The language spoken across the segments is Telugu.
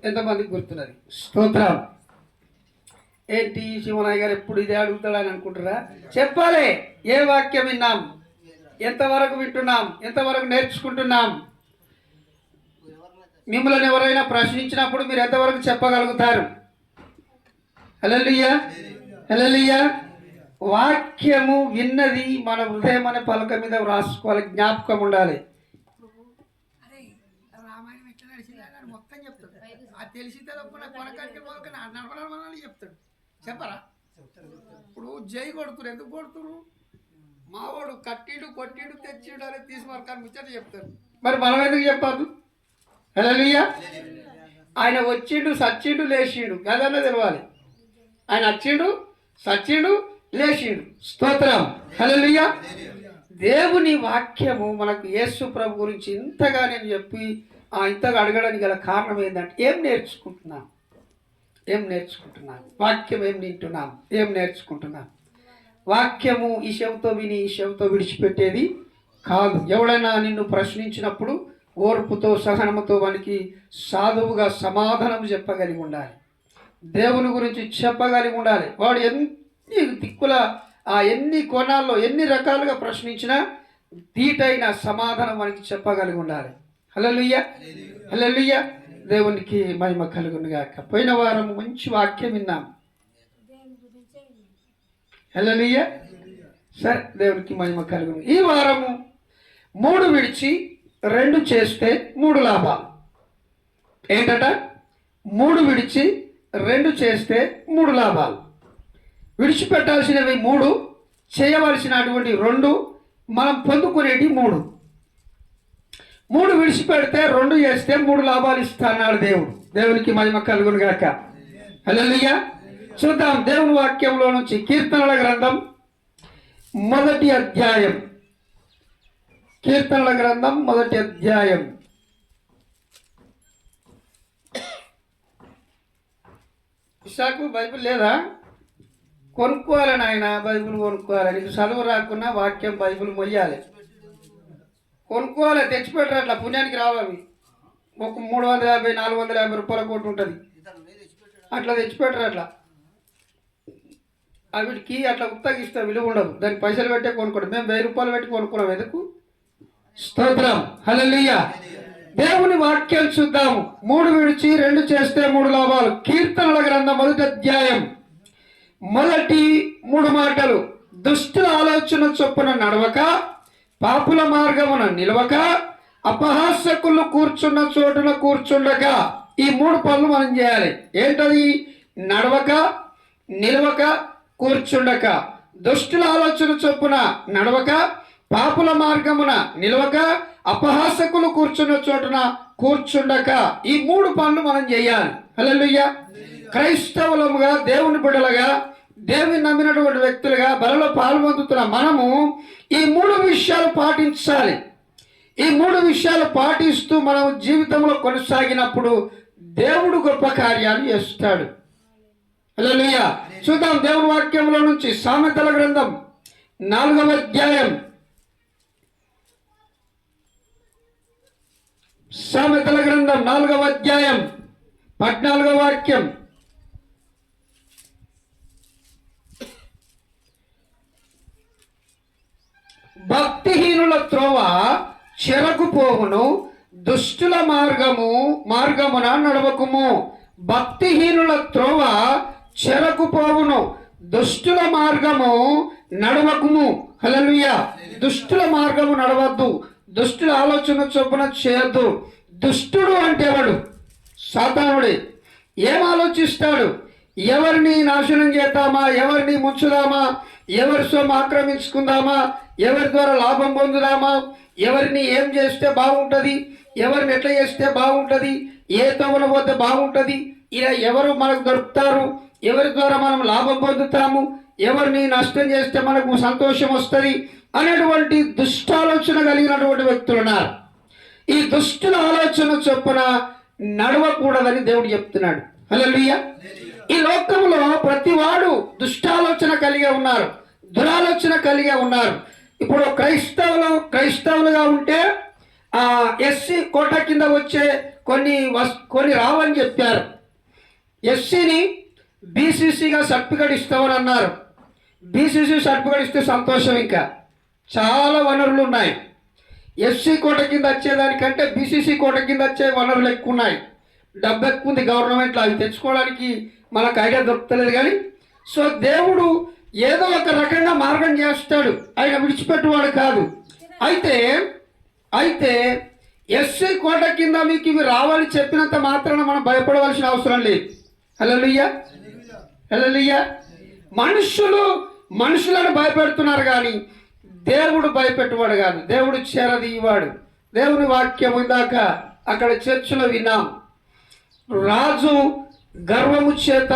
ఎంతమందికి గుర్తున్నది? స్తోత్రం. ఏంటి శివనాయ్ గారు ఎప్పుడు ఇదే అడుగుతాడని అనుకుంటారా? చెప్పాలి. ఏ వాక్యం విన్నాం, ఎంతవరకు వింటున్నాం, ఎంతవరకు నేర్చుకుంటున్నాం? మిమ్మల్ని ఎవరైనా ప్రశ్నించినప్పుడు మీరు ఎంతవరకు చెప్పగలుగుతారు? హల్లెలూయా, హల్లెలూయా. వాక్యము విన్నది మన హృదయం అనే పలక మీద రాసుకోవాలి, జ్ఞాపకం ఉండాలి. రామాయణం ఎట్లా నడిచింది మొత్తం చెప్తాడు. అది తెలిసి చెప్తాడు. చెప్పరా? ఇప్పుడు జై కొడుతురు. ఎందుకు కొడుతురు? మావాడు కట్టిడు కొట్టిడు తెచ్చిడు అనేది తీసి మరకాన్ని ముచ్చట చెప్తారు. మరి మనం ఎందుకు చెప్పాదు? హల్లెలూయా. ఆయన వచ్చిండు, సచ్చిండు, లేచిండు, గదన్న తెలవాలి. ఆయన వచ్చిండు, సచ్చిండు, లేచిండు. స్తోత్రం. హల్లెలూయా. దేవుని వాక్యము మనకు యేసు ప్రభు గురించి ఇంతగా నేను చెప్పి ఇంతగా అడగడానికి గల కారణం ఏంటంటే ఏం నేర్చుకుంటున్నాం, ఏం నేర్చుకుంటున్నాం? వాక్యం ఏం వింటున్నాం, ఏం నేర్చుకుంటున్నాం? వాక్యము ఈ చెవితో విని ఈ చెవితో విడిచిపెట్టేది కాదు. ఎవడైనా నిన్ను ప్రశ్నించినప్పుడు ఓర్పుతో సహనముతో వానికి సాధువుగా సమాధానం చెప్పగలిగి ఉండాలి. దేవుని గురించి చెప్పగలిగి ఉండాలి. వాడు ఎన్ని దిక్కుల ఎన్ని కోణాల్లో ఎన్ని రకాలుగా ప్రశ్నించినా దీటైన సమాధానం వానికి చెప్పగలిగి ఉండాలి. హల్లెలూయా, హల్లెలూయా. దేవునికి మహిమ కలుగును గాక. పోయిన వారం మంచి వాక్యం విన్నాం. హల్లెలూయా. సరే, దేవునికి మహిమ కలుగును. ఈ వారము 3 విడిచి 2 చేస్తే 3 లాభాలు. ఏంటట? 3 విడిచి 2 చేస్తే 3 లాభాలు. విడిచిపెట్టాల్సినవి 3, చేయవలసినటువంటి 2, మనం పొందుకునేటి 3. 3 విడిచిపెడితే 2 చేస్తే 3 లాభాలు ఇస్తాన్నాడు దేవుడు. దేవునికి మహిమ కలుగును గాక. హల్లెలూయా. చూద్దాం దేవుని వాక్యంలో నుంచి కీర్తనల గ్రంథం 1వ అధ్యాయం. కీర్తనల గ్రంథం 1వ అధ్యాయం. ఇసాకు బైబిల్ లేదా? కొనుక్కోవాలని ఆయన బైబిల్ కొనుక్కోవాలి. నీకు చదువు రాకున్నా వాక్యం బైబిల్ మొయ్యాలి, కొనుక్కోవాలి. తెచ్చిపెట్టరు. అట్లా పుణ్యానికి రావాలి. ఒక 350 450 రూపాయల కోటి ఉంటుంది. అట్లా తెచ్చిపెట్టరు. అట్లా వీటికి అట్లా ఉత్తగిస్తే విలువ ఉండదు. దానికి పైసలు పెట్టే కొనుక్కోండి. మేము 1000 రూపాయలు పెట్టి కొనుక్కున్నాం. ఎందుకు? స్తోత్రం. హల్లెలూయా. దేవుని వాక్యం చూద్దాము. 3 విడిచి 2 చేస్తే 3 లాభాలు. కీర్తనల గ్రంథం 1వ అధ్యాయం మొదటి 3 మాటలు. దుష్టుల ఆలోచన చొప్పున నడవక, పాపుల మార్గమున నిలవక, అపహాసకులు కూర్చున్న చోటున కూర్చుండక. ఈ 3 పనులు మనం చేయాలి. ఏంటది? నడవక, నిలవక, కూర్చుండక. దుష్టుల ఆలోచన చొప్పున నడవక, పాపుల మార్గమున నిలవక, అపహాసకులు కూర్చున్న చోటున కూర్చుండక. ఈ 3 పనులు మనం చేయాలి. హల్లెలూయా. క్రైస్తవులముగా, దేవుని బిడ్డలుగా, దేవుని నమ్మినటువంటి వ్యక్తులుగా, బలలో పాల్పొందుతున్న మనము ఈ 3 విషయాలు పాటించాలి. ఈ 3 విషయాలు పాటిస్తూ మనం జీవితంలో కొనసాగినప్పుడు దేవుడు గొప్ప కార్యాలు చేస్తాడు. హల్లెలూయా. చూద్దాం దేవుని వాక్యంలో నుంచి సామెతల గ్రంథం 4వ అధ్యాయం. సామెతల గ్రంథం 4వ అధ్యాయం 14వ వాక్యం. భక్తిహీనుల త్రోవ చెరకు పోవును, దుష్టుల మార్గమున నడవకుము. భక్తిహీనుల త్రోవ చెరకు పోవును, దుష్టుల మార్గము నడవకుము. హల్లెలూయా. దుష్టుల మార్గము నడవద్దు. దుష్టుల ఆలోచన చొప్పున చేయొద్దు. దుష్టుడు అంటే ఎవడు? సాతానుడే. ఏం ఆలోచిస్తాడు? ఎవరిని నాశనం చేద్దామా, ఎవరిని ముంచుదామా, ఎవరి సొమ్ము ఆక్రమించుకుందామా, ఎవరి ద్వారా లాభం పొందుదామా, ఎవరిని ఏం చేస్తే బాగుంటుంది, ఎవరిని ఎట్లా చేస్తే బాగుంటుంది, ఏ తోమన పోతే బాగుంటుంది, ఇలా ఎవరు మనకు దొరుకుతారు, ఎవరి ద్వారా మనం లాభం పొందుతాము, ఎవరిని నష్టం చేస్తే మనకు సంతోషం వస్తుంది అనేటువంటి దుష్టాలోచన కలిగినటువంటి వ్యక్తులు ఉన్నారు. ఈ దుష్టుల ఆలోచన చొప్పున నడవకూడదని దేవుడు చెప్తున్నాడు. హల్లెలూయా. ఈ లోకంలో ప్రతివాడు దుష్టాలోచన కలిగే ఉన్నారు, దురాలోచన కలిగే ఉన్నారు. ఇప్పుడు క్రైస్తవులుగా ఉంటే ఎస్సీ కోట కింద వచ్చే కొన్ని రావని చెప్పారు. ఎస్సీని బీసీసీగా సర్టిఫికేట్ ఇస్తామని అన్నారు. బీసీసీ సర్టిఫికేట్ ఇస్తే సంతోషం. ఇంకా చాలా వనరులు ఉన్నాయి. ఎస్సీ కోట కింద వచ్చేదానికంటే బీసీసీ కోట కింద వచ్చే వనరులు ఎక్కువ ఉన్నాయి. డబ్బు ఎక్కువ ఉంది గవర్నమెంట్లో. అవి తెచ్చుకోవడానికి మనకు ఐడియా దొరుకుతలేదు. కానీ సో దేవుడు ఏదో ఒక రకంగా మార్గం చేస్తాడు. ఆయన విడిచిపెట్టువాడు కాదు. అయితే ఎస్సీ కోట కింద మీకు ఇవి రావాలి చెప్పినంత మాత్రాన మనం భయపడవలసిన అవసరం లేదు. హల్లెలూయా, హల్లెలూయా. మనుషులను భయపెడుతున్నారు కానీ దేవుడు భయపెట్టువాడు కాదు. దేవుడు చేరదీయవాడు. దేవుని వాక్యం ఇందాక అక్కడ చర్చిలో విన్నాం. రాజు గర్వము చేత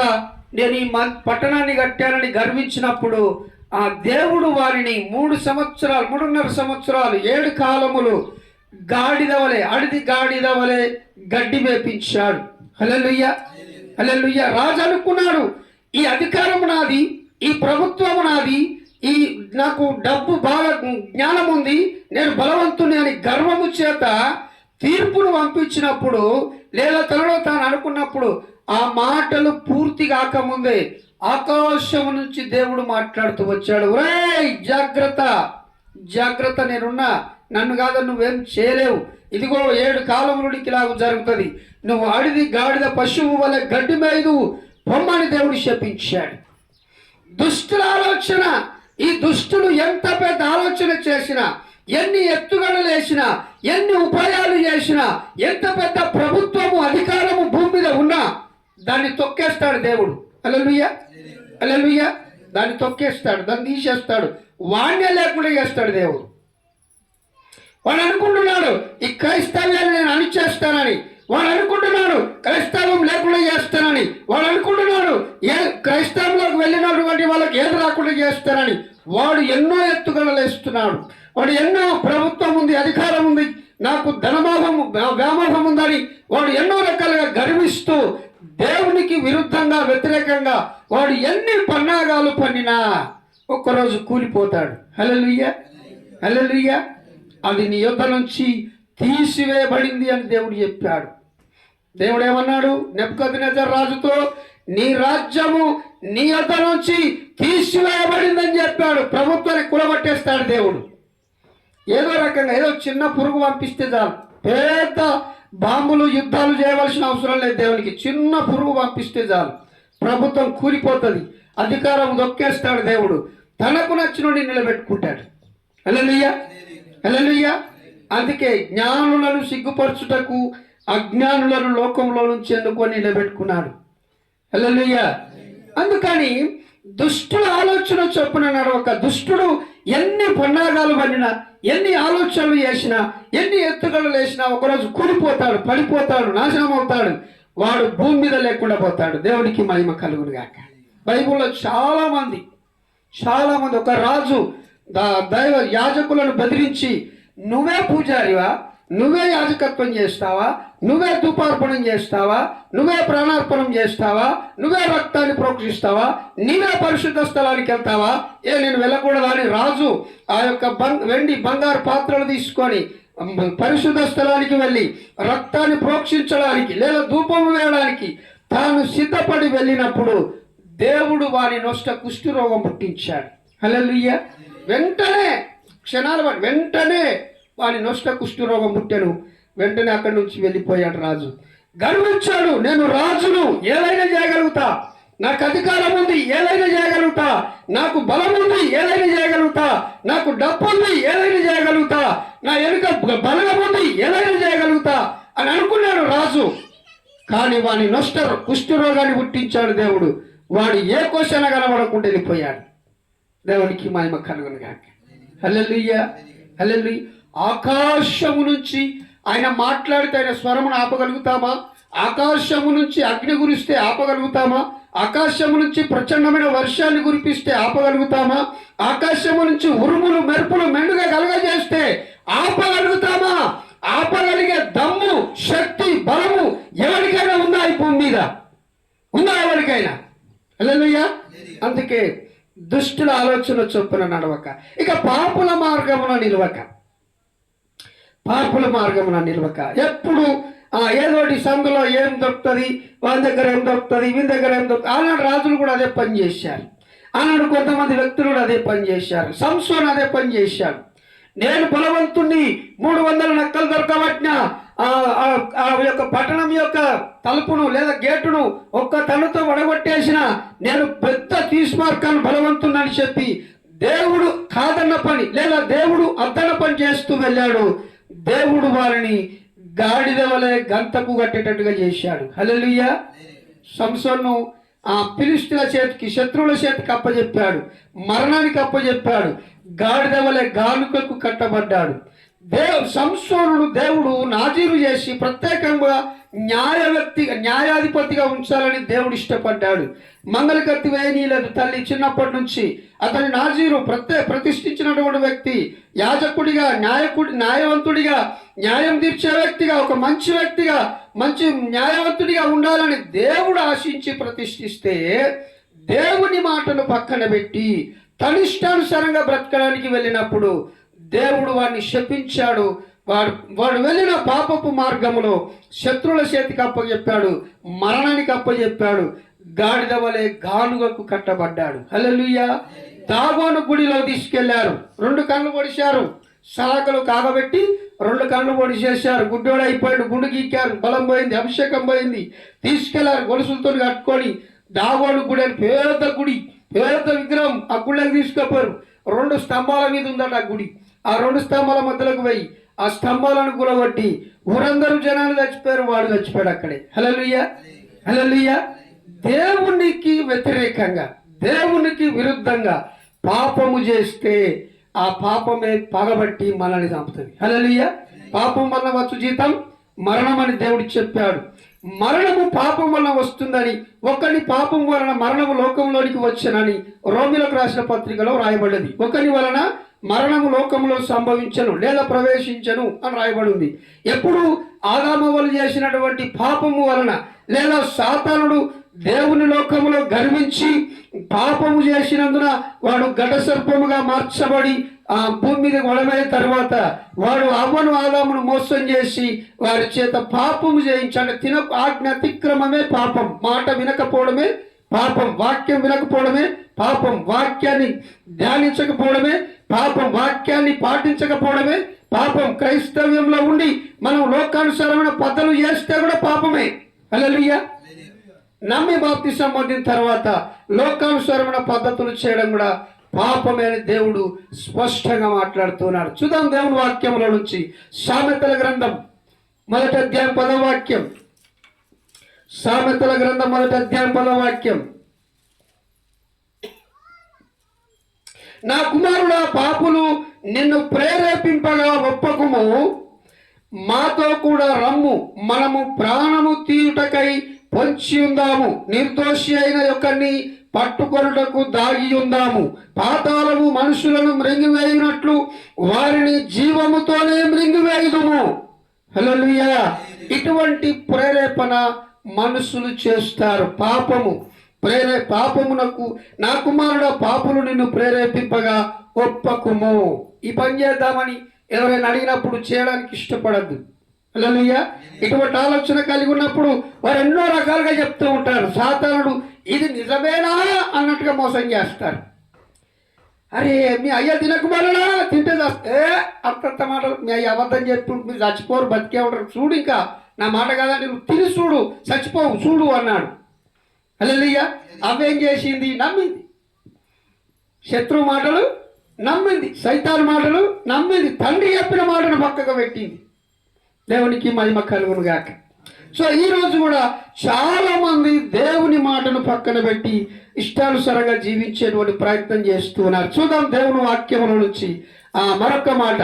నేను ఈ పట్టణాన్ని కట్టానని గర్వించినప్పుడు ఆ దేవుడు వారిని 3.5 సంవత్సరాలు 7 కాలములు అడిది గాడిద వలె గడ్డి మేపించాడు. హల్లెలూయా, హల్లెలూయా. రాజు అనుకున్నాడు, ఈ అధికారం నాది, ఈ ప్రభుత్వం నాది, నాకు డబ్బు బాగా జ్ఞానం ఉంది, నేను బలవంతుని అని గర్వము చేత తీర్పును పంపించినప్పుడు లేదా తనలో తాను అనుకున్నప్పుడు ఆ మాటలు పూర్తి కాకముందే ఆకాశం నుంచి దేవుడు మాట్లాడుతూ వచ్చాడు. ఒరేయ్ జాగ్రత్త, జాగ్రత్త, నేనున్నా, నన్ను కాదు నువ్వేం చేయలేవు. ఇదిగో 7 కాలములకి ఇలాగ జరుగుతుంది. నువ్వు అడిది గాడిద పశువు వల్ల గడ్డి మేదు పొమ్మని దేవుడు శపించాడు. దుష్టుల ఆలోచన, ఈ దుష్టులు ఎంత పెద్ద ఆలోచన చేసినా, ఎన్ని ఎత్తుగడలు వేసినా, ఎన్ని ఉపాయాలు చేసినా, ఎంత పెద్ద ప్రభుత్వము అధికారము భూమి మీద ఉన్నా దాన్ని తొక్కేస్తాడు దేవుడు. హల్లెలూయా, హల్లెలూయా. దాన్ని తొక్కేస్తాడు, దాన్ని తీసేస్తాడు, వాణ్య లేకుండా చేస్తాడు దేవుడు. వాడు అనుకుంటున్నాడు ఈ క్రైస్తవ్యాన్ని నేను అణిచేస్తానని. వాడు అనుకుంటున్నాడు క్రైస్తవం లేకుండా చేస్తానని. వాడు అనుకుంటున్నాడు క్రైస్తవంలోకి వెళ్ళినటువంటి వాళ్ళకి ఏది రాకుండా చేస్తానని. వాడు ఎన్నో ఎత్తుగడలు వేస్తున్నాడు. వాడు ఎన్నో ప్రభుత్వం ఉంది, అధికారం ఉంది, నాకు వ్యామోహం ఉందని వాడు ఎన్నో రకాలుగా గర్విస్తూ దేవునికి విరుద్ధంగా వ్యతిరేకంగా వాడు ఎన్ని పన్నాగాలు పన్నినా ఒక్కరోజు కూలిపోతాడు. హల్లెలూయా, హల్లెలూయా. అది నీ యొద్ద నుంచి తీసివేయబడింది అని దేవుడు చెప్పాడు. దేవుడు ఏమన్నాడు నెబుకద్నెజర్ రాజుతో? నీ రాజ్యము నీ యొద్ద నుంచి తీసివేయబడిందని చెప్పాడు. ప్రభుత్వాన్ని కూలగొట్టేస్తాడు దేవుడు. ఏదో రకంగా ఏదో చిన్న పురుగు పంపిస్తే చాలు, పెద్ద బాంబులు యుద్ధాలు చేయవలసిన అవసరం లేదు దేవునికి. చిన్న పురుగు పంపిస్తే చాలు, ప్రభుత్వం కూలిపోతుంది, అధికారం దొక్కేస్తాడు దేవుడు. తనకు నచ్చినోడిని నిలబెట్టుకుంటాడు. హల్లెలూయా, హల్లెలూయా. అందుకే జ్ఞానులను సిగ్గుపరచుటకు అజ్ఞానులను లోకంలో నుంచి ఎన్నుకొని నిలబెట్టుకున్నాడు. హల్లెలూయా. అందుకని దుష్టుల ఆలోచన చొప్పున నడవక, దుష్టుడు ఎన్ని పన్నాగాలు పడినా, ఎన్ని ఆలోచనలు చేసినా, ఎన్ని ఎత్తుగడలు వేసినా ఒకరోజు కూలిపోతాడు, పడిపోతాడు, నాశనం అవుతాడు. వాడు భూమి మీద లేకుండా పోతాడు. దేవునికి మహిమ కలుగును గాక. బైబిల్లో చాలా మంది ఒక రాజు దైవ యాజకులను బెదిరించి, నువ్వే పూజారివా, నువ్వే యాజకత్వం చేస్తావా, నువ్వే ధూపార్పణం చేస్తావా, నువ్వే ప్రాణార్పణం చేస్తావా, నువ్వే రక్తాన్ని ప్రోక్షిస్తావా, నీవే పరిశుద్ధ స్థలానికి వెళ్తావా, నేను వెళ్ళకూడదా అని రాజు ఆ యొక్క వెండి బంగారు పాత్రలు తీసుకొని పరిశుద్ధ స్థలానికి వెళ్ళి రక్తాన్ని ప్రోక్షించడానికి లేదా ధూపం వేయడానికి తాను సిద్ధపడి వెళ్ళినప్పుడు దేవుడు వారి నొష్ట కుష్ఠరోగం పుట్టించాడు. హల్లెలూయా. వెంటనే వాని నొష్ట కుష్ఠరోగం పుట్టాను. వెంటనే అక్కడి నుంచి వెళ్ళిపోయాడు రాజు. గర్వించాడు, నేను రాజును, ఏదైనా చేయగలుగుతా, నాకు అధికారం ఉంది, ఏదైనా చేయగలుగుతా, నాకు బలం ఉంది, ఏదైనా చేయగలుగుతా, నాకు డబ్బు ఉంది, ఏదైనా చేయగలుగుతా, నా వెనుక బలం ఉంది, ఏదైనా చేయగలుగుతా అని అనుకున్నాడు రాజు. కానీ వాని నొష్ట కుష్ఠరోగాన్ని పుట్టించాడు దేవుడు. వాడు ఏ క్వశ్చన్ కనబడకుండా వెళ్ళిపోయాడు. దేవునికి మహిమ కలుగును గాక. హల్లెలూయా, హల్లెలూయా. ఆకాశము నుంచి ఆయన మాట్లాడితే ఆయన స్వరమును ఆపగలుగుతామా? ఆకాశము నుంచి అగ్ని కురిస్తే ఆపగలుగుతామా? ఆకాశము నుంచి ప్రచండమైన వర్షాన్ని కురిపిస్తే ఆపగలుగుతామా? ఆకాశము నుంచి ఉరుములు మెరుపులు మెండుగా కలగజేస్తే ఆపగలుగుతామా? ఆపగలిగే దమ్ము, శక్తి, బలము ఎవరికైనా ఉందా ఈ భూమి మీద? ఉందా ఎవరికైనా? హల్లెలూయా. అందుకే దుష్టుల ఆలోచన చొప్పున నడవక, ఇక పాపుల మార్గమున నిలవక, ఎప్పుడు ఏదోటి సందులో ఏం దొరుకుతుంది, వాళ్ళ దగ్గర ఏం దొరుకుతుంది, వీళ్ళ దగ్గర ఏం దొరుకుతుంది. ఆనాడు రాజులు కూడా అదే పని చేశారు. ఆనాడు కొంతమంది వ్యక్తులు కూడా అదే పని చేశారు. సంసోను అదే పని చేశాడు. నేను బలవంతుణ్ణి 300 నక్కలు దొరకబట్టిన ఆ యొక్క పట్టణం యొక్క తలుపును లేదా గేటును ఒక్క తనుతో వడగొట్టేసిన, నేను పెద్ద తీసుమార్కాన్ని బలవంతుణ్ణని చెప్పి దేవుడు కాదన్న పని లేదా దేవుడు అద్దన్న పని చేస్తూ వెళ్ళాడు. దేవుడు వారిని గాడిద వలె గంతకు కట్టేటట్టుగా చేశాడు. హల్లెలూయా. సంసోను ఫిలిష్తీయుల చేతికి, శత్రువుల చేతికి అప్పచెప్పాడు, మరణానికి అప్పచెప్పాడు, గాడిద వలె గానుకకు కట్టబడ్డాడు. సంసోనుడు దేవుడు నాజీరు చేసి ప్రత్యేకంగా న్యాయాధిపతిగా ఉంచాలని దేవుడు ఇష్టపడ్డాడు. మంగళకత్తి వేయనీయలేదు తల్లి. చిన్నప్పటి నుంచి అతని నాజీరు ప్రతిష్ఠించినటువంటి వ్యక్తి, యాజకుడిగా, న్యాయవంతుడిగా, న్యాయం తీర్చే వ్యక్తిగా, ఒక మంచి వ్యక్తిగా, మంచి న్యాయవంతుడిగా ఉండాలని దేవుడు ఆశించి ప్రతిష్ఠిస్తే, దేవుని మాటను పక్కన పెట్టి తన ఇష్టానుసారంగా బ్రతకడానికి వెళ్ళినప్పుడు దేవుడు వాడిని శపించాడు. వాడు వెళ్ళిన పాపపు మార్గములో శత్రువుల చేతికి అప్పచెప్పాడు, మరణానికి అప్పచెప్పాడు, గాడిద వలె గానుగకు కట్టబడ్డాడు. హల్లెలూయా. దాగోను గుడిలో తీసుకెళ్లారు, 2 కళ్ళు పొడిచారు, సలాకలు కాగబెట్టి 2 కళ్ళు పొడిచేశారు. గుడ్డోడు అయిపోయాడు, గుండు గీకారు, బలం పోయింది, అభిషేకం పోయింది. తీసుకెళ్లారు గొలుసులతో కట్టుకొని. దాగోను గుడి అని పెద్ద గుడి, పెద్ద విగ్రహం ఆ గుళ్ళకి తీసుకుపోయారు. 2 స్తంభాల మీద ఉందట ఆ గుడి. ఆ 2 స్తంభాల మధ్యలోకి పోయి ఆ స్తంభాలను కూలగొట్టి ఊరందరూ జనాలు చచ్చిపోయారు, వాడు చచ్చిపోయాడు అక్కడే. హల్లెలూయా. హల్లెలూయా. దేవునికి వ్యతిరేకంగా, దేవునికి విరుద్ధంగా పాపము చేస్తే ఆ పాపమే పగబట్టి మనల్ని చంపుతుంది. హల్లెలూయా. పాపం వల్ల వచ్చు జీతం మరణం అని దేవుడు చెప్పాడు. మరణము పాపం వలన వస్తుందని, ఒకని పాపం వలన మరణము లోకంలోనికి వచ్చనని రోమిలకు రాసిన పత్రికలో రాయబడింది. ఒకని వలన మరణము లోకంలో సంభవించను లేదా ప్రవేశించను అని రాయబడింది. ఎప్పుడు ఆదాము చేసినటువంటి పాపము వలన లేదా సాతానుడు దేవుని లోకములో గర్వించి పాపము చేసినందున వాడు ఘట సర్పముగా మార్చబడి ఆ భూమి మీద గొడవైన తర్వాత వాడు అవ్వను ఆదామును మోసం చేసి వారి చేత పాపము చేయించాడు. ఆజ్ఞ అతిక్రమమే పాపం, మాట వినకపోవడమే పాపం, వాక్యం వినకపోవడమే పాపం, వాక్యాన్ని ధ్యానించకపోవడమే పాపం, వాక్యాన్ని పాటించకపోవడమే పాపం. క్రైస్తవ్యంలో ఉండి మనం లోకానుసారమైన పద్ధతులు చేస్తే కూడా పాపమే. హల్లెలూయా. నమ్మి బాప్తిసం పొందిన తర్వాత లోకానుసారమైన పద్ధతులు చేయడం కూడా పాపమే అని దేవుడు స్పష్టంగా మాట్లాడుతున్నాడు. చూద్దాం దేవుని వాక్యంలో నుంచి. సామెతల గ్రంథం 1వ అధ్యాయం 10వ వాక్యం. సామెతల గ్రంథం 1వ అధ్యాయం 10వ వాక్యం. నా కుమారుడా, పాపులు నిన్ను ప్రేరేపింపగా ఒప్పకుము, మాతో కూడా రమ్ము, మనము ప్రాణము తీయుటకై పొంచి ఉందాము, నిర్దోషి అయిన యొక్కని పట్టుకొనుటకు దాగి ఉందాము. పాతాళము మనుషులను మృంగివేయునట్లు వారిని జీవముతోనే మృంగివేయుదుము. హల్లెలూయా. ఇటువంటి ప్రేరేపణ మనుషులు చేస్తారు. పాపమునకు నా కుమారుడ, పాపులు నిన్ను ప్రేరేపింపగా ఒప్పకుము. ఈ పని చేద్దామని ఎవరైనా అడిగినప్పుడు చేయడానికి ఇష్టపడద్దు. హల్లెలూయా. ఇటువంటి ఆలోచన కలిగి ఉన్నప్పుడు వారు ఎన్నో రకాలుగా చెప్తూ ఉంటారు. సాతానుడు ఇది నిజమేనా అన్నట్టుగా మోసం చేస్తారు. అరే మీ అయ్య తినకుమారుడా, తింటే అంతంత మాటలు మీ అయ్య అబద్ధం చెప్పి మీరు చచ్చిపోరు, బతికే ఉంటారు. చూడు, ఇంకా నా మాట కాదంటే నువ్వు తిని చూడు, చచ్చిపోవు చూడు అన్నాడు. హల్లెలూయా. అవేం చేసింది? నమ్మింది. శత్రువు మాటలు నమ్మింది, సైతాను మాటలు నమ్మింది, తండ్రి చెప్పిన మాటను పక్కకు పెట్టింది. దేవునికి మహిమ కలుగును గాక. సో ఈరోజు కూడా చాలా మంది దేవుని మాటను పక్కన పెట్టి ఇష్టానుసారంగా జీవించేటువంటి ప్రయత్నం చేస్తున్నారు. చూద్దాం దేవుని వాక్యముల నుంచి మరొక మాట.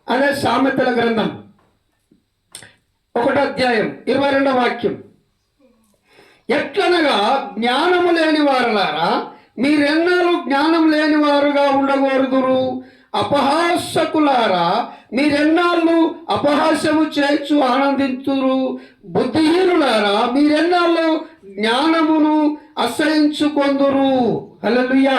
అదే సామెతల గ్రంథం 1వ అధ్యాయం 22వ వాక్యం. ఎట్లనగా జ్ఞానము లేని వారలారా, మీరెన్నాళ్ళు జ్ఞానం లేని వారుగా ఉండకూడదురు. అపహాసకులారా, మీరెన్నాళ్ళు అపహాస్యము చేర్చు ఆనందించురు. బుద్ధిహీనులారా, మీరెన్నాళ్ళు జ్ఞానమును అసహించుకొందురు. హల్లెలూయా.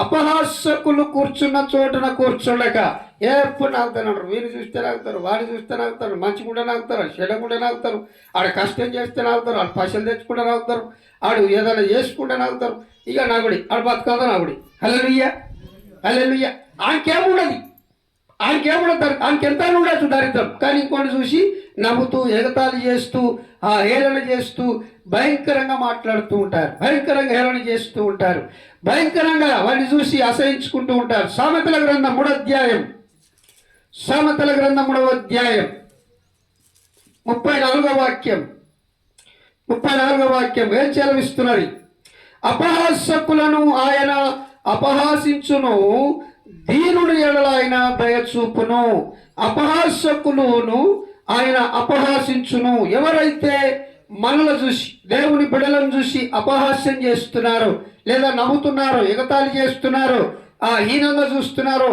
అపహాసకులు కూర్చున్న చోటున కూర్చుండక ఎప్పుడు నాకుతారు, వీని చూస్తే నాకుతారు, వాడిని చూస్తే నాకుతారు, మంచి కూడా నాకుతారు, చెడ కూడా నాకుతారు, ఆడ కష్టం చేస్తే నాకుతారు, ఆడు పైసలు తెచ్చుకుంటే నాకుతారు, ఆడు ఏదైనా చేసుకుంటే నాకుతారు. ఇక నాగుడి ఆడు బతకాదా నాగుడి. హల్లెలూయా హల్లెలూయా. ఆయనకేముండదు, ఆయనకి ఎంత ఉండొచ్చు దరిద్రం, కానీ ఇంకోటి చూసి నవ్వుతూ ఎగతాళి చేస్తూ హేళన చేస్తూ భయంకరంగా మాట్లాడుతూ ఉంటారు, భయంకరంగా హేళన చేస్తూ ఉంటారు, భయంకరంగా వాడిని చూసి అసహించుకుంటూ ఉంటారు. సామెతల గ్రంథం 3వ అధ్యాయం, సామెతల గ్రంథం 3వ అధ్యాయం 34వ వాక్యం, 34వ వాక్యం ఏం సెలవిస్తున్నది? అపహాసకులను ఆయన అపహాసించును, దీనుని ఎడల ఆయన దయచూపును. అపహాసకులను ఆయన అపహాసించును. ఎవరైతే మనల చూసి, దేవుని బిడ్డలను చూసి అపహాస్యం చేస్తున్నారో, లేదా నవ్వుతున్నారో, ఎగతాళి చేస్తున్నారో, హీనంగా చూస్తున్నారు,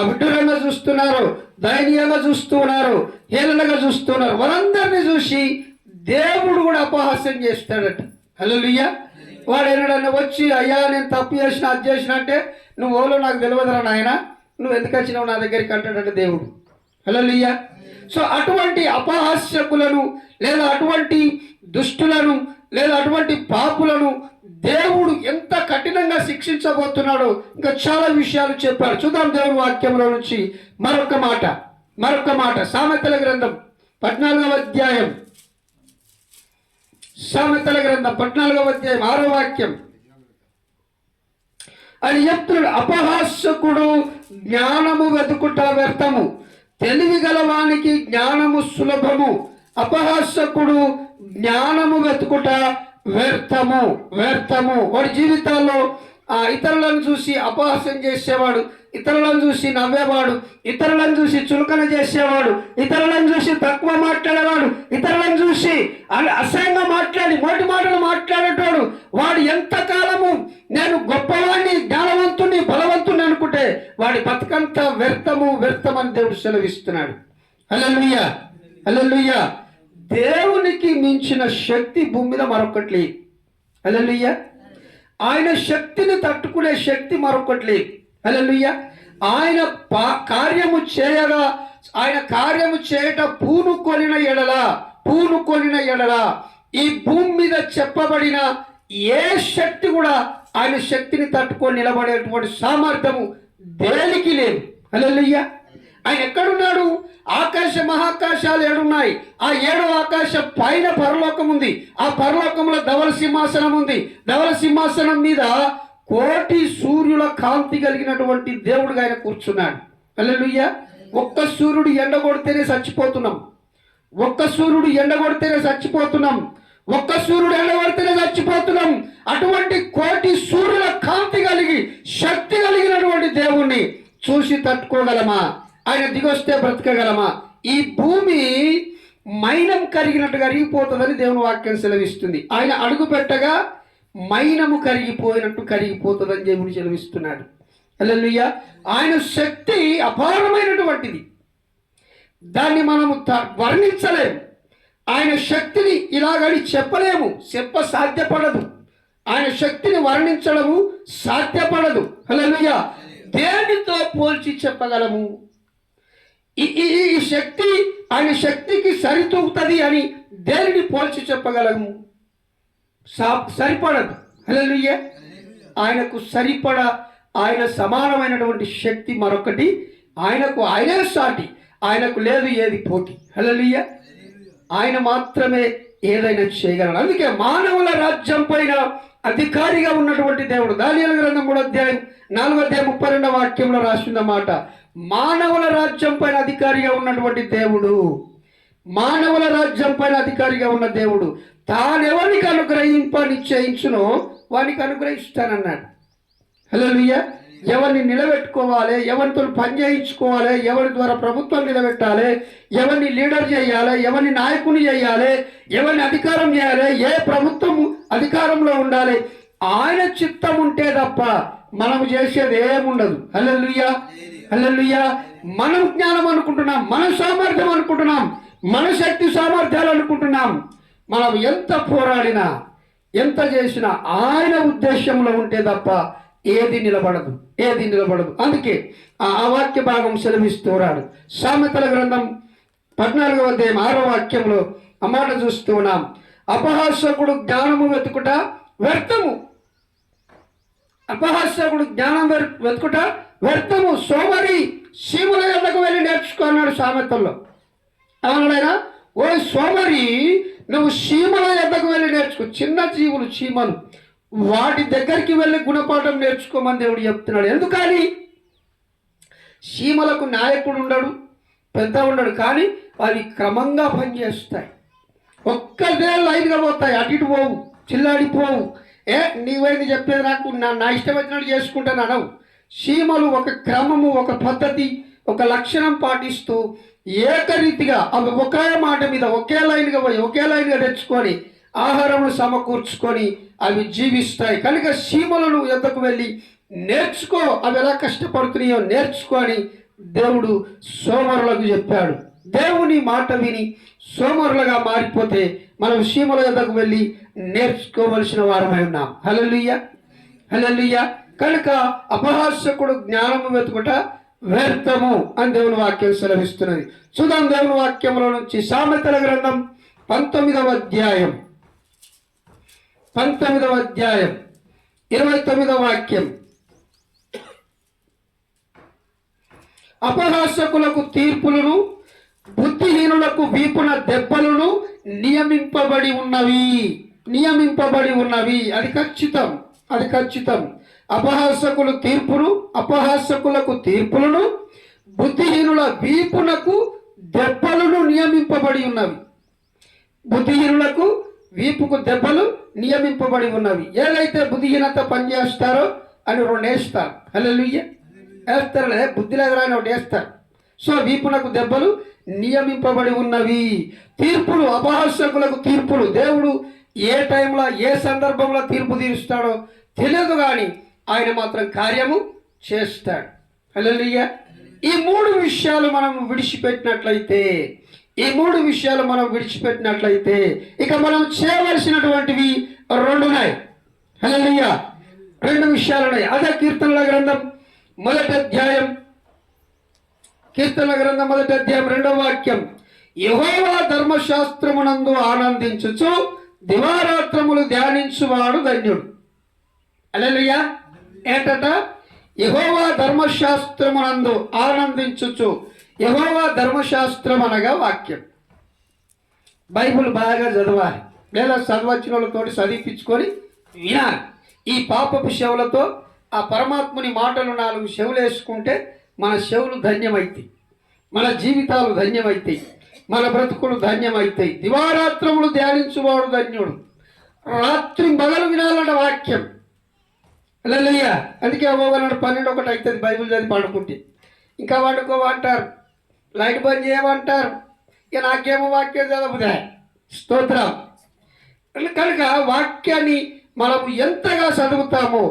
విడ్డూరంగా చూస్తున్నారు, దయనీయంగా చూస్తున్నారు, హేళనగా చూస్తున్నారు, వారందరినీ చూసి దేవుడు కూడా అపహాస్యం చేస్తాడట. హల్లెలూయా. వాడు ఎన్నడన్నా వచ్చి అయ్యా నేను తప్పు చేసిన అది చేసిన అంటే, నువ్వు ఓలో నాకు తెలియదురా నాయన, నువ్వు ఎందుకు వచ్చినావు నా దగ్గరికి అంటాడంటే దేవుడు. హల్లెలూయా. సో అటువంటి అపహాస్యకులను, లేదా అటువంటి దుష్టులను, లేదా అటువంటి పాపులను దేవుడు ఎంత కఠినంగా శిక్షించబోతున్నాడో ఇంకా చాలా విషయాలు చెప్పారు. చూద్దాం దేవుని వాక్యంలో నుంచి మరొక మాట. సామెతల గ్రంథం 14వ అధ్యాయం, సామెతల గ్రంథం 14వ అధ్యాయం 6వ వాక్యం అని చెప్తున్నాడు. అపహాస్యకుడు జ్ఞానము వెతుకుట వ్యర్థము, తెలివి గలవానికి జ్ఞానము సులభము. అపహాస్యకుడు జ్ఞానము వెతుకుట వ్యర్థము. వాడి జీవితాల్లో ఇతరులను చూసి అపహాస్యం చేసేవాడు, ఇతరులను చూసి నవ్వేవాడు, ఇతరులను చూసి చులకన చేసేవాడు, ఇతరులను చూసి తక్కువ మాట్లాడేవాడు, ఇతరులను చూసి అసహ్యంగా మాట్లాడి మోటి మాటలు మాట్లాడేటోడు, వాడు ఎంతకాలము నేను గొప్పవాడిని, జ్ఞానవంతుని, బలవంతుని అనుకుంటే వాడి బతుకంతా వ్యర్థమని దేవుడు సెలవిస్తున్నాడు. హల్లెలూయా హల్లెలూయా. దేవునికి మించిన శక్తి భూమి మీద మరొకటి లేదు. హల్లెలూయా. ఆయన శక్తిని తట్టుకునే శక్తి మరొకటి లేదు. హల్లెలూయా. ఆయన కార్యము చేయట పూనుకొనిన ఎడల ఈ భూమి మీద చెప్పబడిన ఏ శక్తి కూడా ఆయన శక్తిని తట్టుకొని నిలబడేటువంటి సామర్థ్యము దేనికి లేదు. హల్లెలూయా. ఆయన ఎక్కడున్నాడు? ఆకాశ మహాకాశాలు 7 ఉన్నాయి. ఆ 7వ ఆకాశం పైన పరలోకం ఉంది. ఆ పరలోకంలో ధవల సింహాసనం ఉంది. ధవల సింహాసనం మీద 1,000,000 సూర్యుల కాంతి కలిగినటువంటి దేవుడుగా ఆయన కూర్చున్నాడు. హల్లెలూయా. ఒక్క సూర్యుడు ఎండగొడితేనే చచ్చిపోతున్నాం. అటువంటి 1,000,000 సూర్యుల కాంతి కలిగి శక్తి కలిగినటువంటి దేవుణ్ణి చూసి తట్టుకోగలమా? ఆయన దిగొస్తే బ్రతకగలమా? ఈ భూమి మైనం కరిగినట్టుగా కరిగిపోతుందని దేవుని వాక్యం సెలవిస్తుంది. ఆయన అడుగు పెట్టగా మైనము కరిగిపోయినట్టు కరిగిపోతుందని దేవుని సెలవిస్తున్నాడు. హల్లెలూయా. ఆయన శక్తి అపారమైనటువంటిది, దాన్ని మనము వర్ణించలేము. ఆయన శక్తిని ఇలాగని చెప్పలేము, సాధ్యపడదు. ఆయన శక్తిని వర్ణించడము సాధ్యపడదు. హల్లెలూయా. దేనితో పోల్చి చెప్పగలము? ఈ శక్తి ఆయన శక్తికి సరితూగుతుంది అని దేనిని పోల్చి చెప్పగలము? సరిపడదు. హల్లెలూయా. ఆయనకు సరిపడ, ఆయన సమానమైనటువంటి శక్తి మరొకటి ఆయనే సాటి, ఆయనకు లేదు ఏది పోటీ. హల్లెలూయా. ఆయన మాత్రమే ఏదైనా చేయగలడు. అందుకే మానవుల రాజ్యం పైన అధికారిగా ఉన్నటువంటి దేవుడు. దానియేలు గ్రంథం 3వ అధ్యాయం 4వ అధ్యాయం 32వ వాక్యంలో రాసిన మాట, మానవుల రాజ్యం పైన అధికారిగా ఉన్నటువంటి దేవుడు, మానవుల రాజ్యం పైన అధికారిగా ఉన్న దేవుడు తానెవరికి నిశ్చయించునో వానికి అనుగ్రహిస్తానన్నాడు. హల్లెలూయా. ఎవరిని నిలబెట్టుకోవాలి, ఎవరితో పని చేయించుకోవాలి, ఎవరి ద్వారా ప్రభుత్వం నిలబెట్టాలి, ఎవరిని లీడర్ చేయాలి, ఎవరిని నాయకుని చేయాలి, ఎవరిని అధికారం చేయాలి, ఏ ప్రభుత్వం అధికారంలో ఉండాలి, ఆయన చిత్తం ఉంటే తప్ప మనం చేసేది ఏముండదు. హల్లెలూయా హల్లెలూయా. మనం జ్ఞానం అనుకుంటున్నాం, మన సామర్థ్యం అనుకుంటున్నాం, మన శక్తి సామర్థ్యాలు అనుకుంటున్నాం. మనం ఎంత పోరాడినా, ఎంత చేసినా ఆయన ఉద్దేశంలో ఉంటే తప్ప ఏది నిలబడదు, ఏది నిలబడదు. అందుకే ఆ వాక్య భాగం సెలవిస్తున్నాడు. సామెతల గ్రంథం 14వ అధ్యాయం 6వ వాక్యంలో ఆ మాట చూస్తూ ఉన్నాం. అపహాసకుడు జ్ఞానము వెతుకుట వ్యర్థము. అపహాసకుడు జ్ఞానం వెతుకుట వ్యర్థము. సోమరి సీమల యొద్దకు వెళ్ళి నేర్చుకో అన్నాడు సామెతల్లో. అవునైనా ఓ సోమరి, నువ్వు సీమల యొద్దకు వెళ్ళి నేర్చుకో. చిన్న జీవులు చీమలు, వాటి దగ్గరికి వెళ్ళి గుణపాఠం నేర్చుకోమని దేవుడు చెప్తున్నాడు. ఎందుకని? చీమలకు నాయకుడు ఉండడు, పెద్ద ఉండడు, కానీ అవి క్రమంగా పనిచేస్తాయి. ఒక్కదే లైన్గా పోతాయి, అటు ఇటు పోవు, చిల్లాడిపోవు. నీవేది చెప్పేది నాకు నా ఇష్టం వచ్చినట్టు చేసుకుంటాను అనవు. చీమలు ఒక క్రమము, ఒక పద్ధతి, ఒక లక్షణం పాటిస్తూ ఏకరీతిగా అవి ఒకే మాట మీద ఒకే లైన్గా పోయి ఒకే లైన్గా తెచ్చుకొని ఆహారమును సమకూర్చుకొని అవి జీవిస్తాయి. కనుక చీమలను యొద్దకు వెళ్ళి నేర్చుకో, అవి ఎలా కష్టపడుతున్నాయో నేర్చుకొని దేవుడు సోమరులకు చెప్పాడు. దేవుని మాట విని సోమరులుగా మారిపోతే మనం చీమల యొద్దకు వెళ్ళి నేర్చుకోవలసిన వారమై ఉన్నాం. హల్లెలూయా, హల్లెలూయా. కనుక అపహాస్యకుడు జ్ఞానము వెతుకుట వ్యర్థము అని దేవుని వాక్యం సెలవిస్తున్నది. చూద్దాం దేవుని వాక్యంలో నుంచి సామెతల గ్రంథం 19వ అధ్యాయం 29వ వాక్యం. అపహాసకులకు తీర్పులను, బుద్ధిహీనులకు వీపున దెబ్బలను నియమింపబడి ఉన్నవి. అది ఖచ్చితం, అది ఖచ్చితం. అపహాసకులకు తీర్పులను, బుద్ధిహీనుల వీపునకు దెబ్బలను నియమింపబడి ఉన్నవి. బుద్ధిహీనులకు వీపుకు దెబ్బలు నియమింపబడి ఉన్నవి. ఏదైతే బుద్ధిహీనత పనిచేస్తారో అని 2 వేస్తారు. హల్లెలూయా, వేస్తారులే, బుద్ధి లేదురా అని 1 వేస్తారు. సో వీపునకు దెబ్బలు నియమింపబడి ఉన్నవి. తీర్పులు, అపహాసకులకు తీర్పులు. దేవుడు ఏ టైంలో ఏ సందర్భంలో తీర్పు తీరుస్తాడో తెలియదు, కానీ ఆయన మాత్రం కార్యము చేస్తాడు. హల్లెలూయా. ఈ 3 విషయాలు మనం విడిచిపెట్టినట్లయితే ఇక మనం చేయవలసినటువంటివి 2 ఉన్నాయి. హల్లెలూయా, 2 విషయాలు ఉన్నాయి. అదే కీర్తనల గ్రంథం 1వ అధ్యాయం 2వ వాక్యం. యెహోవా ధర్మశాస్త్రమునందు ఆనందించుచు దివారాత్రములు ధ్యానించువాడు ధన్యుడు. హల్లెలూయా. ఏంటట? యెహోవా ధర్మశాస్త్రమునందు ఆనందించుచు. యెహోవా ధర్మశాస్త్రం అనగా వాక్యం. బైబుల్ బాగా చదవాలి, లేదా చదవచ్చిన వాళ్ళతో చదివించుకొని వినాలి. ఈ పాపపు చెవులతో ఆ పరమాత్ముని మాటలు 4 చెవులు వేసుకుంటే మన చెవులు ధన్యమవుతాయి, మన జీవితాలు ధన్యమవుతాయి, మన బ్రతుకులు ధన్యమవుతాయి. దివారాత్రములు ధ్యానించువాడు ధన్యుడు. రాత్రి మొదలు వినాలన్న వాక్యం. హల్లెలూయా. అందుకే అవ్వగలడు 12-1 అవుతుంది బైబిల్ చదివి పడుకుంటే. ఇంకా వండుకోమంటారు, లైట్ బంద్ చేయమంటారు. ఇక నాకేమో వాక్యం చదవదే. స్తోత్రం. కనుక వాక్యాన్ని మనం ఎంతగా చదువుతామో,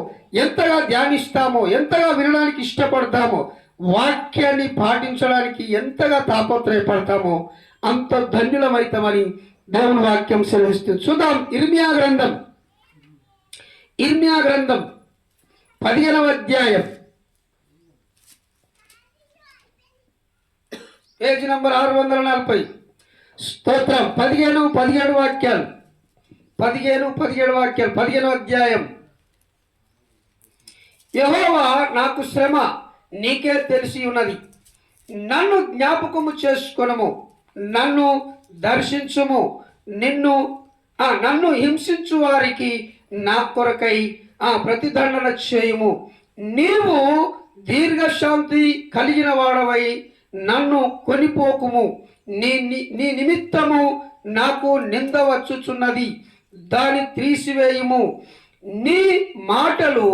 ఎంతగా ధ్యానిస్తామో, ఎంతగా వినడానికి ఇష్టపడతామో, వాక్యాన్ని పాటించడానికి ఎంతగా తాపత్రయపడతామో అంత ధన్యులమవుతామని దేవుని వాక్యం సెలవిస్తుంది. చూద్దాం. ఇర్మియా గ్రంథం 15వ అధ్యాయం పేజీ నంబర్ 640. స్తోత్రం. 15 వాక్యాలు. 15వ అధ్యాయం. యెహోవా నాకు శ్రమ నీకే తెలిసి ఉన్నది, నన్ను జ్ఞాపకము చేసుకొనుము, నన్ను దర్శించుము, నన్ను హింసించు వారికి నా కొరకై ప్రతిదండన చేయుము. నీవు దీర్ఘశాంతి కలిగిన వాడవై నన్ను కొనిపోకుము. నీ నిమిత్తము నాకు నింద వచ్చుచున్నది, దాన్ని తీసివేయుము. నీ మాటలు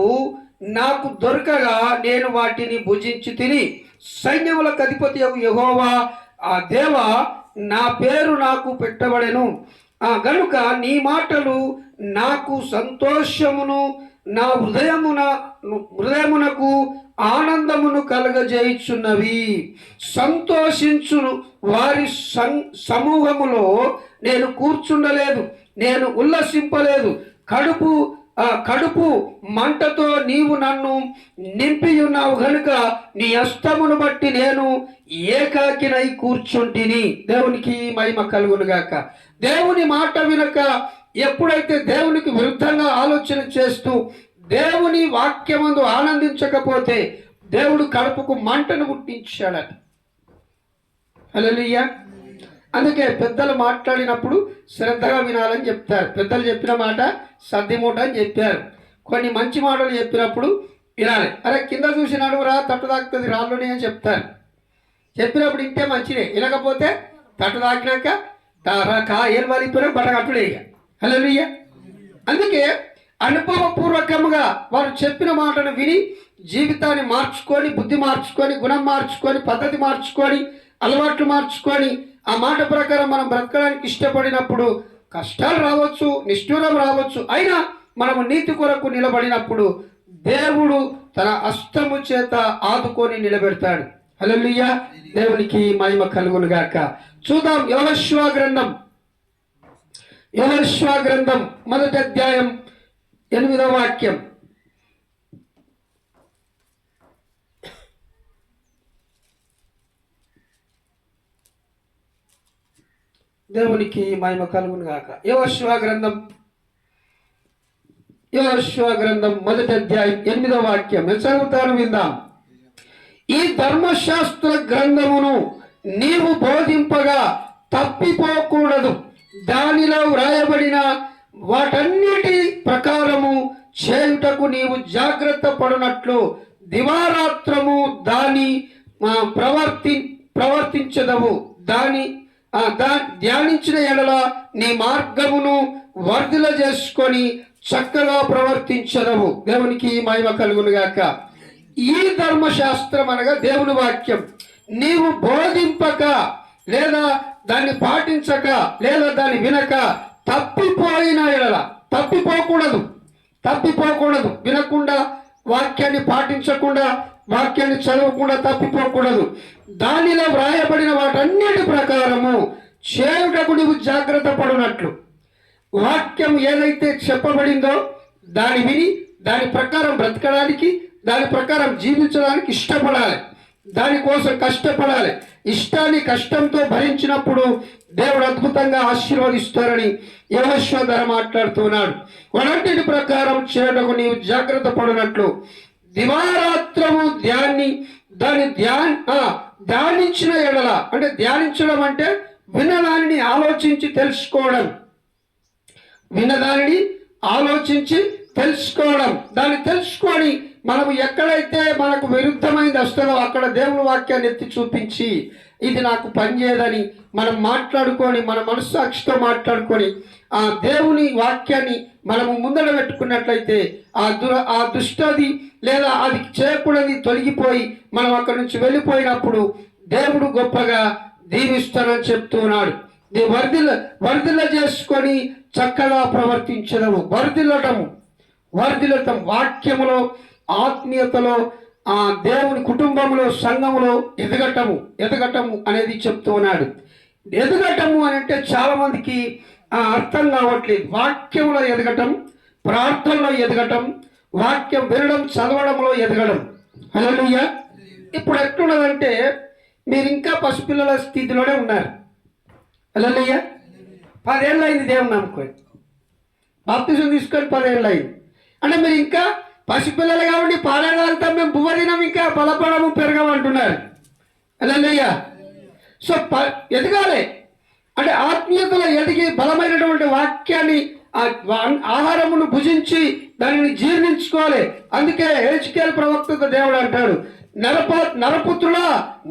నాకు దొరకగా నేను వాటిని భుజించి తిని, సైన్యములకు అధిపతి యెహోవా ఆ దేవా నా పేరు నాకు పెట్టబడెను. గనుక నీ మాటలు నాకు సంతోషమును, నా హృదయమునకు ఆనందమును కలగజేయుచున్నవి. సంతోషించు వారి సమూహములో నేను కూర్చుండలేదు, నేను ఉల్లసింపలేదు. కడుపు ఆ కడుపు మంటతో నీవు నన్ను నింపి ఉన్నావు గనుక నీ హస్తమును బట్టి నేను ఏకాకినై కూర్చుంటిని. దేవునికి మహిమ కలుగును గాక. దేవుని మాట వినక ఎప్పుడైతే దేవునికి విరుద్ధంగా ఆలోచన చేస్తూ దేవుని వాక్యమందు ఆనందించకపోతే దేవుడు కడుపుకు మంటను పుట్టించాడట. హల్లెలూయా. అందుకే పెద్దలు మాట్లాడినప్పుడు శ్రద్ధగా వినాలని చెప్తారు. పెద్దలు చెప్పిన మాట సర్దిమూట అని చెప్పారు. కొన్ని మంచి మాటలు చెప్పినప్పుడు వినాలి. అరే కింద చూసి నడువురా తట్టు తాకుతుంది రాళ్ళుని అని చెప్తారు. చెప్పినప్పుడు ఇంటే మంచిదే, వినకపోతే తట్టు తాకినాక ఏం వలిపోయినా బట్ట కట్టుడే ఇక. హల్లెలూయా. అందుకే అనుభవపూర్వకంగా వారు చెప్పిన మాటను విని జీవితాన్ని మార్చుకొని, బుద్ధి మార్చుకొని, గుణం మార్చుకొని, పద్ధతి మార్చుకొని, అలవాట్లు మార్చుకొని ఆ మాట ప్రకారం మనం బ్రతకడానికి ఇష్టపడినప్పుడు కష్టాలు రావచ్చు, నిష్ఠూరం రావచ్చు, అయినా మనము నీతి కొరకు నిలబడినప్పుడు దేవుడు తన హస్తము చేత ఆదుకొని నిలబెడతాడు. హల్లెలూయా. దేవునికి మహిమ కలుగును గాక. చూద్దాం యెహోషువ గ్రంథం, యెహోషువ గ్రంథం 1వ అధ్యాయం 8వ వాక్యం. దేవునికి మహిమ కలుగును గాక. యెహోషువ గ్రంథం 1వ అధ్యాయం 8వ వాక్యం చదువుతాను, విందాం. ఈ ధర్మశాస్త్ర గ్రంథమును నీవు బోధింపగా తప్పిపోకూడదు. దానిలో వ్రాయబడిన వాటన్నిటి ప్రకారము చేయుటకు నీవు జాగ్రత్త పడినట్లు దివారాత్రము దాని ప్రవర్తించదవు. ధ్యానించిన ఎడల నీ మార్గమును వర్ధిల చేసుకొని చక్కగా ప్రవర్తించదవు. దేవునికి మహిమ కలుగును గాక. ఈ ధర్మశాస్త్రం అనగా దేవుని వాక్యం నీవు బోధింపక లేదా దాన్ని పాటించక లేదా దాన్ని వినక తప్పిపోయిన ఎడల, తప్పిపోకూడదు, వినకుండా వాక్యాన్ని పాటించకుండా వాక్యాన్ని చదవకుండా తప్పిపోకూడదు. దానిలో వ్రాయబడిన వాటన్నిటి ప్రకారము చేయుటకు నీవు జాగ్రత్త పడినట్లు. వాక్యం ఏదైతే చెప్పబడిందో దాన్ని విని దాని ప్రకారం బ్రతకడానికి, దాని ప్రకారం జీవించడానికి ఇష్టపడాలి, దానికోసం కష్టపడాలి. ఇష్టాన్ని కష్టంతో భరించినప్పుడు దేవుడు అద్భుతంగా ఆశీర్వదిస్తారని యెహోషువ ద్వారా మాట్లాడుతున్నాడు. వాటన్నిటి ప్రకారం చేయటకు నీవు జాగ్రత్త పడినట్లు దివారాత్రము ధ్యానించిన ఎడల, అంటే ధ్యానించడం అంటే విన్నదానిని ఆలోచించి తెలుసుకోవడం, విన్నదానిని ఆలోచించి తెలుసుకోవడం. దాన్ని తెలుసుకొని మనము ఎక్కడైతే మనకు విరుద్ధమైంది వస్తుందో అక్కడ దేవుని వాక్యాన్ని ఎత్తి చూపించి ఇది నాకు పనిచేయదని మనం మాట్లాడుకొని, మన మనస్సాక్షితో మాట్లాడుకొని ఆ దేవుని వాక్యాన్ని మనము ముందర పెట్టుకున్నట్లయితే ఆ దుష్టది లేదా అది చేయకూడది తొలగిపోయి మనం అక్కడి నుంచి వెళ్ళిపోయినప్పుడు దేవుడు గొప్పగా దీవిస్తానని చెప్తున్నాడు. వర్ధిల్ల చేసుకొని చక్కగా ప్రవర్తించడము, వర్ధిల్లటం వాక్యములో, ఆత్మీయతలో, ఆ దేవుని కుటుంబంలో, సంఘములో ఎదగటము అనేది చెప్తున్నాడు. ఎదగటము అని అంటే చాలా మందికి అర్థం కావట్లేదు. వాక్యంలో ఎదగటం, ప్రార్థనలో ఎదగటం, వాక్యం వినడం, చదవడంలో ఎదగడం. హల్లెలూయా. ఇప్పుడు ఎట్లున్నదంటే మీరు ఇంకా పసిపిల్లల స్థితిలోనే ఉన్నారు. హల్లెలూయా. 10 ఏళ్ళు అయింది దేవుని నమ్ముకొని, బాప్తిజం తీసుకొని 10 ఏళ్ళు అయింది అంటే మీరు ఇంకా పసిపిల్లలు కాబట్టి పాడగలుగుతాం, మేము బువ్వ తినం, ఇంకా బలపడము పెరగమంటున్నారు. హల్లెలూయా. సో ఎదగాలి అంటే ఆత్మీయతలో ఎదిగి బలమైనటువంటి వాక్యాన్ని, ఆహారమును భుజించి దానిని జీర్ణించుకోవాలి. అందుకే హెజ్కేలు ప్రవక్తతో దేవుడు అంటాడు, నరపుత్రుడా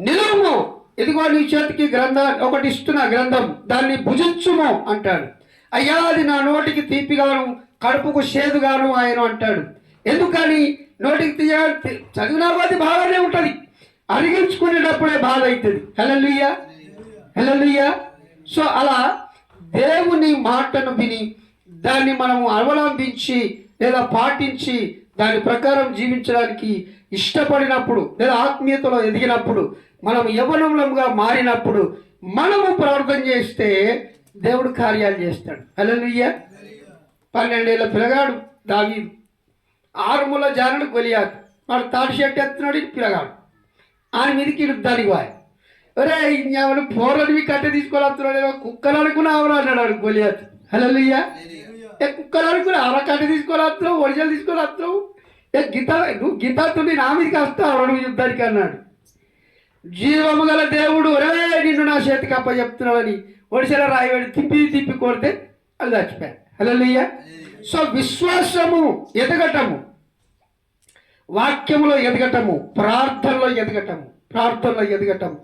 నిలువుము, ఇదిగో నీ చేతికి ఒకటి ఇస్తున్న గ్రంథం, దాన్ని భుజించుము అంటాడు. అయ్యా అది నా నోటికి తీపిగాను కడుపుకు చేదుగాను ఆయన అంటాడు. ఎందుకని? నోటికి చదివినా అది బాగానే ఉంటుంది, అరిగించుకునేటప్పుడే బాధ అవుతుంది. హల్లెలూయా, హల్లెలూయా. సో అలా దేవుని మాటను విని దాన్ని మనము అవలంబించి లేదా పాటించి దాని ప్రకారం జీవించడానికి ఇష్టపడినప్పుడు లేదా ఆత్మీయతలో ఎదిగినప్పుడు, మనం యవ్వనంగా మారినప్పుడు మనము ప్రార్థన చేస్తే దేవుడు కార్యాలు చేస్తాడు. హల్లెలూయా. 12 ఏళ్ల పిల్లగాడు దావీదు. 6 ముళ్ళ జానుడు గొలియాతు. వాడు తాడు షర్ట్ ఎత్తున్నాడు, పిల్లగాడు ఆయన మీదకి యుద్ధానికి వాయి. ఒరే ఇంకేమైనా పోరనివి కట్టె తీసుకోవాలన్నాడు, కుక్కలు అనుకున్నావురా అన్నాడు గొలియాతు. హల్లెలూయా. కుక్కలు అనుకున్నా అవరా కట్టె తీసుకోవాలన్నావు, ఒరిజలు తీసుకోవాలన్నావు, నువ్వు గీతాతుని నా మీదకి వస్తావు నువ్వు యుద్ధానికి అన్నాడు. జీవము గల దేవుడు ఒరే నిన్ను నా చేతికి అప్ప చెప్తున్నాడని ఒడిశలో రాయబడి తిప్పి కొడితే అది చచ్చిపోయాడు. హల్లెలూయా. సో విశ్వాసము ఎదగటము, వాక్యములో ఎదగటము, ప్రార్థనలో ఎదగటము,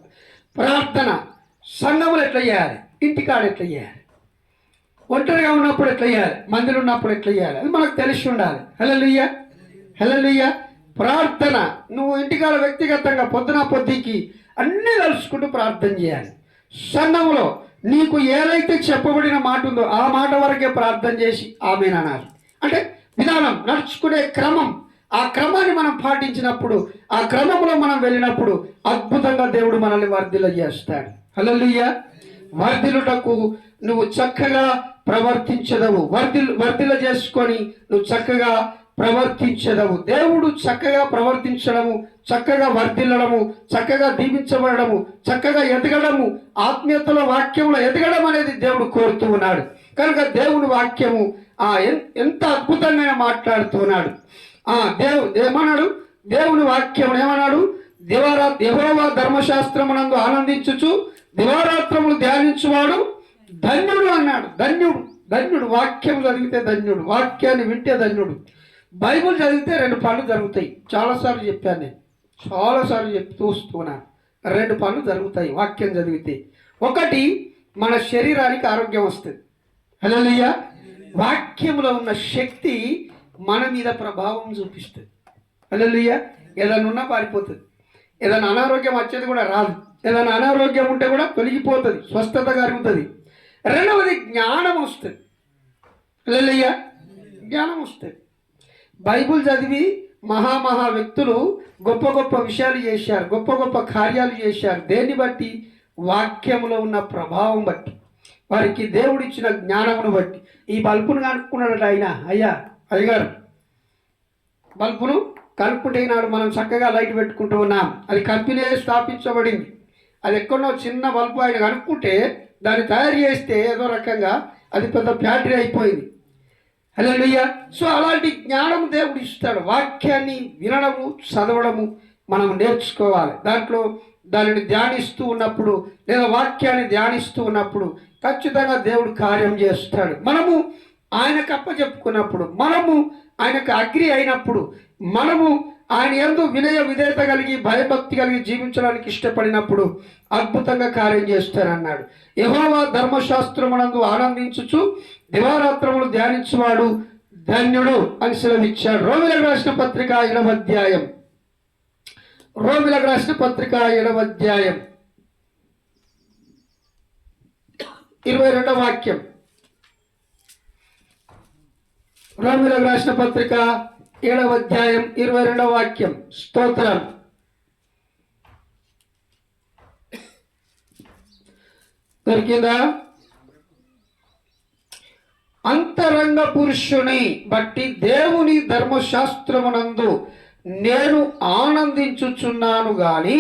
ప్రార్థన సంఘములు ఎట్లా చేయాలి, ఇంటికాడ ఎట్లా చేయాలి, ఒంటరిగా ఉన్నప్పుడు ఎట్లా చేయాలి, మందిలో ఉన్నప్పుడు ఎట్లా చేయాలి, అది మనకు తెలిసి ఉండాలి. హల్లెలూయా. ప్రార్థన నువ్వు ఇంటికాడ వ్యక్తిగతంగా పొద్దుకి అన్నీ తలుచుకుంటూ ప్రార్థన చేయాలి. సంఘములో నీకు ఏదైతే చెప్పబడిన మాట ఉందో ఆ మాట వరకే ప్రార్థన చేసి ఆమేన్ అనాలి. అంటే విధానం, నడుచుకునే క్రమం, ఆ క్రమాన్ని మనం పాటించినప్పుడు, ఆ క్రమంలో మనం వెళ్ళినప్పుడు అద్భుతంగా దేవుడు మనల్ని వర్ధిల్ల చేస్తాడు. హల్లెలూయా. వర్ధిల్లుటకు నువ్వు చక్కగా ప్రవర్తించదవు, వర్ధిల్ల చేసుకొని నువ్వు చక్కగా ప్రవర్తించదవు. దేవుడు చక్కగా ప్రవర్తించడము, చక్కగా వర్ధిల్లడము, చక్కగా దీవించబడము, చక్కగా ఎదగడము, ఆత్మీయతలో వాక్యంలో ఎదగడం అనేది దేవుడు కోరుతూ ఉన్నాడు. కనుక దేవుని వాక్యము ఎంత అద్భుతంగా మాట్లాడుతున్నాడు. ఏమన్నాడు దేవుని వాక్యం, ఏమన్నాడు? యెహోవా ధర్మశాస్త్రమునందు ఆనందించుచు దివారాత్రములు ధ్యానించువాడు ధన్యుడు అన్నాడు. ధన్యుడు వాక్యం చదివితే ధన్యుడు, వాక్యాన్ని వింటే ధన్యుడు. బైబుల్ చదివితే 2 పనులు జరుగుతాయి. చాలాసార్లు చెప్పాను నేను, చాలాసార్లు చెప్తూ వస్తున్నాను. 2 పనులు జరుగుతాయి వాక్యం చదివితే. ఒకటి, మన శరీరానికి ఆరోగ్యం వస్తుంది. హల్లెలూయా. వాక్యంలో ఉన్న శక్తి మన మీద ప్రభావం చూపిస్తుంది. హల్లెలూయా. ఏదైనా ఉన్నా పారిపోతుంది, ఏదైనా అనారోగ్యం వచ్చేది కూడా రాదు, ఏదైనా అనారోగ్యం ఉంటే కూడా తొలగిపోతుంది, స్వస్థత కలుగుతుంది. రెండవది జ్ఞానం వస్తుంది. హల్లెలూయా. జ్ఞానం వస్తుంది. బైబుల్ చదివి మహా వ్యక్తులు గొప్ప విషయాలు చేశారు, గొప్ప కార్యాలు చేశారు. దేన్ని బట్టి? వాక్యంలో ఉన్న ప్రభావం బట్టి, వారికి దేవుడిచ్చిన జ్ఞానమును బట్టి. ఈ బల్బును కనుక్కున్నాడు ఆయన, అయ్యగారు బల్బును కనుక్కుంటే నాడు మనం చక్కగా లైట్ పెట్టుకుంటూ ఉన్నాం. అది కంపెనీ స్థాపించబడింది. అది ఎక్కడో చిన్న బల్బు ఆయన కనుక్కుంటే దాన్ని తయారు చేస్తే ఏదో రకంగా అది పెద్ద బ్యాటరీ అయిపోయింది. హల్లెలూయా. సో అలాంటి జ్ఞానం దేవుడు ఇస్తాడు. వాక్యాన్ని వినడము, చదవడము మనం నేర్చుకోవాలి. దానిని ధ్యానిస్తూ ఉన్నప్పుడు లేదా వాక్యాన్ని ధ్యానిస్తూ ఉన్నప్పుడు ఖచ్చితంగా దేవుడు కార్యం చేస్తాడు. మనము ఆయనకు అప్పచెప్పుకున్నప్పుడు, మనము ఆయనకు అగ్రి అయినప్పుడు, మనము ఆయన యందు వినయ విధేయత కలిగి భయభక్తి కలిగి జీవించడానికి ఇష్టపడినప్పుడు అద్భుతంగా కార్యం చేస్తారన్నాడు. యెహోవా ధర్మశాస్త్రమునందు ఆనందించుచు దివారాత్రములు ధ్యానించువాడు ధన్యుడు అని సెలవిచ్చాడు. రోమిలకు రాసిన పత్రిక 7వ అధ్యాయం, 22వ వాక్యం. రోమిలకు రాసిన పత్రిక 7వ అధ్యాయం 22వ వాక్యం. స్తోత్రం. దొరికిందా? అంతరంగ పురుషుని బట్టి దేవుని ధర్మశాస్త్రమునందు నేను ఆనందించుచున్నాను గాని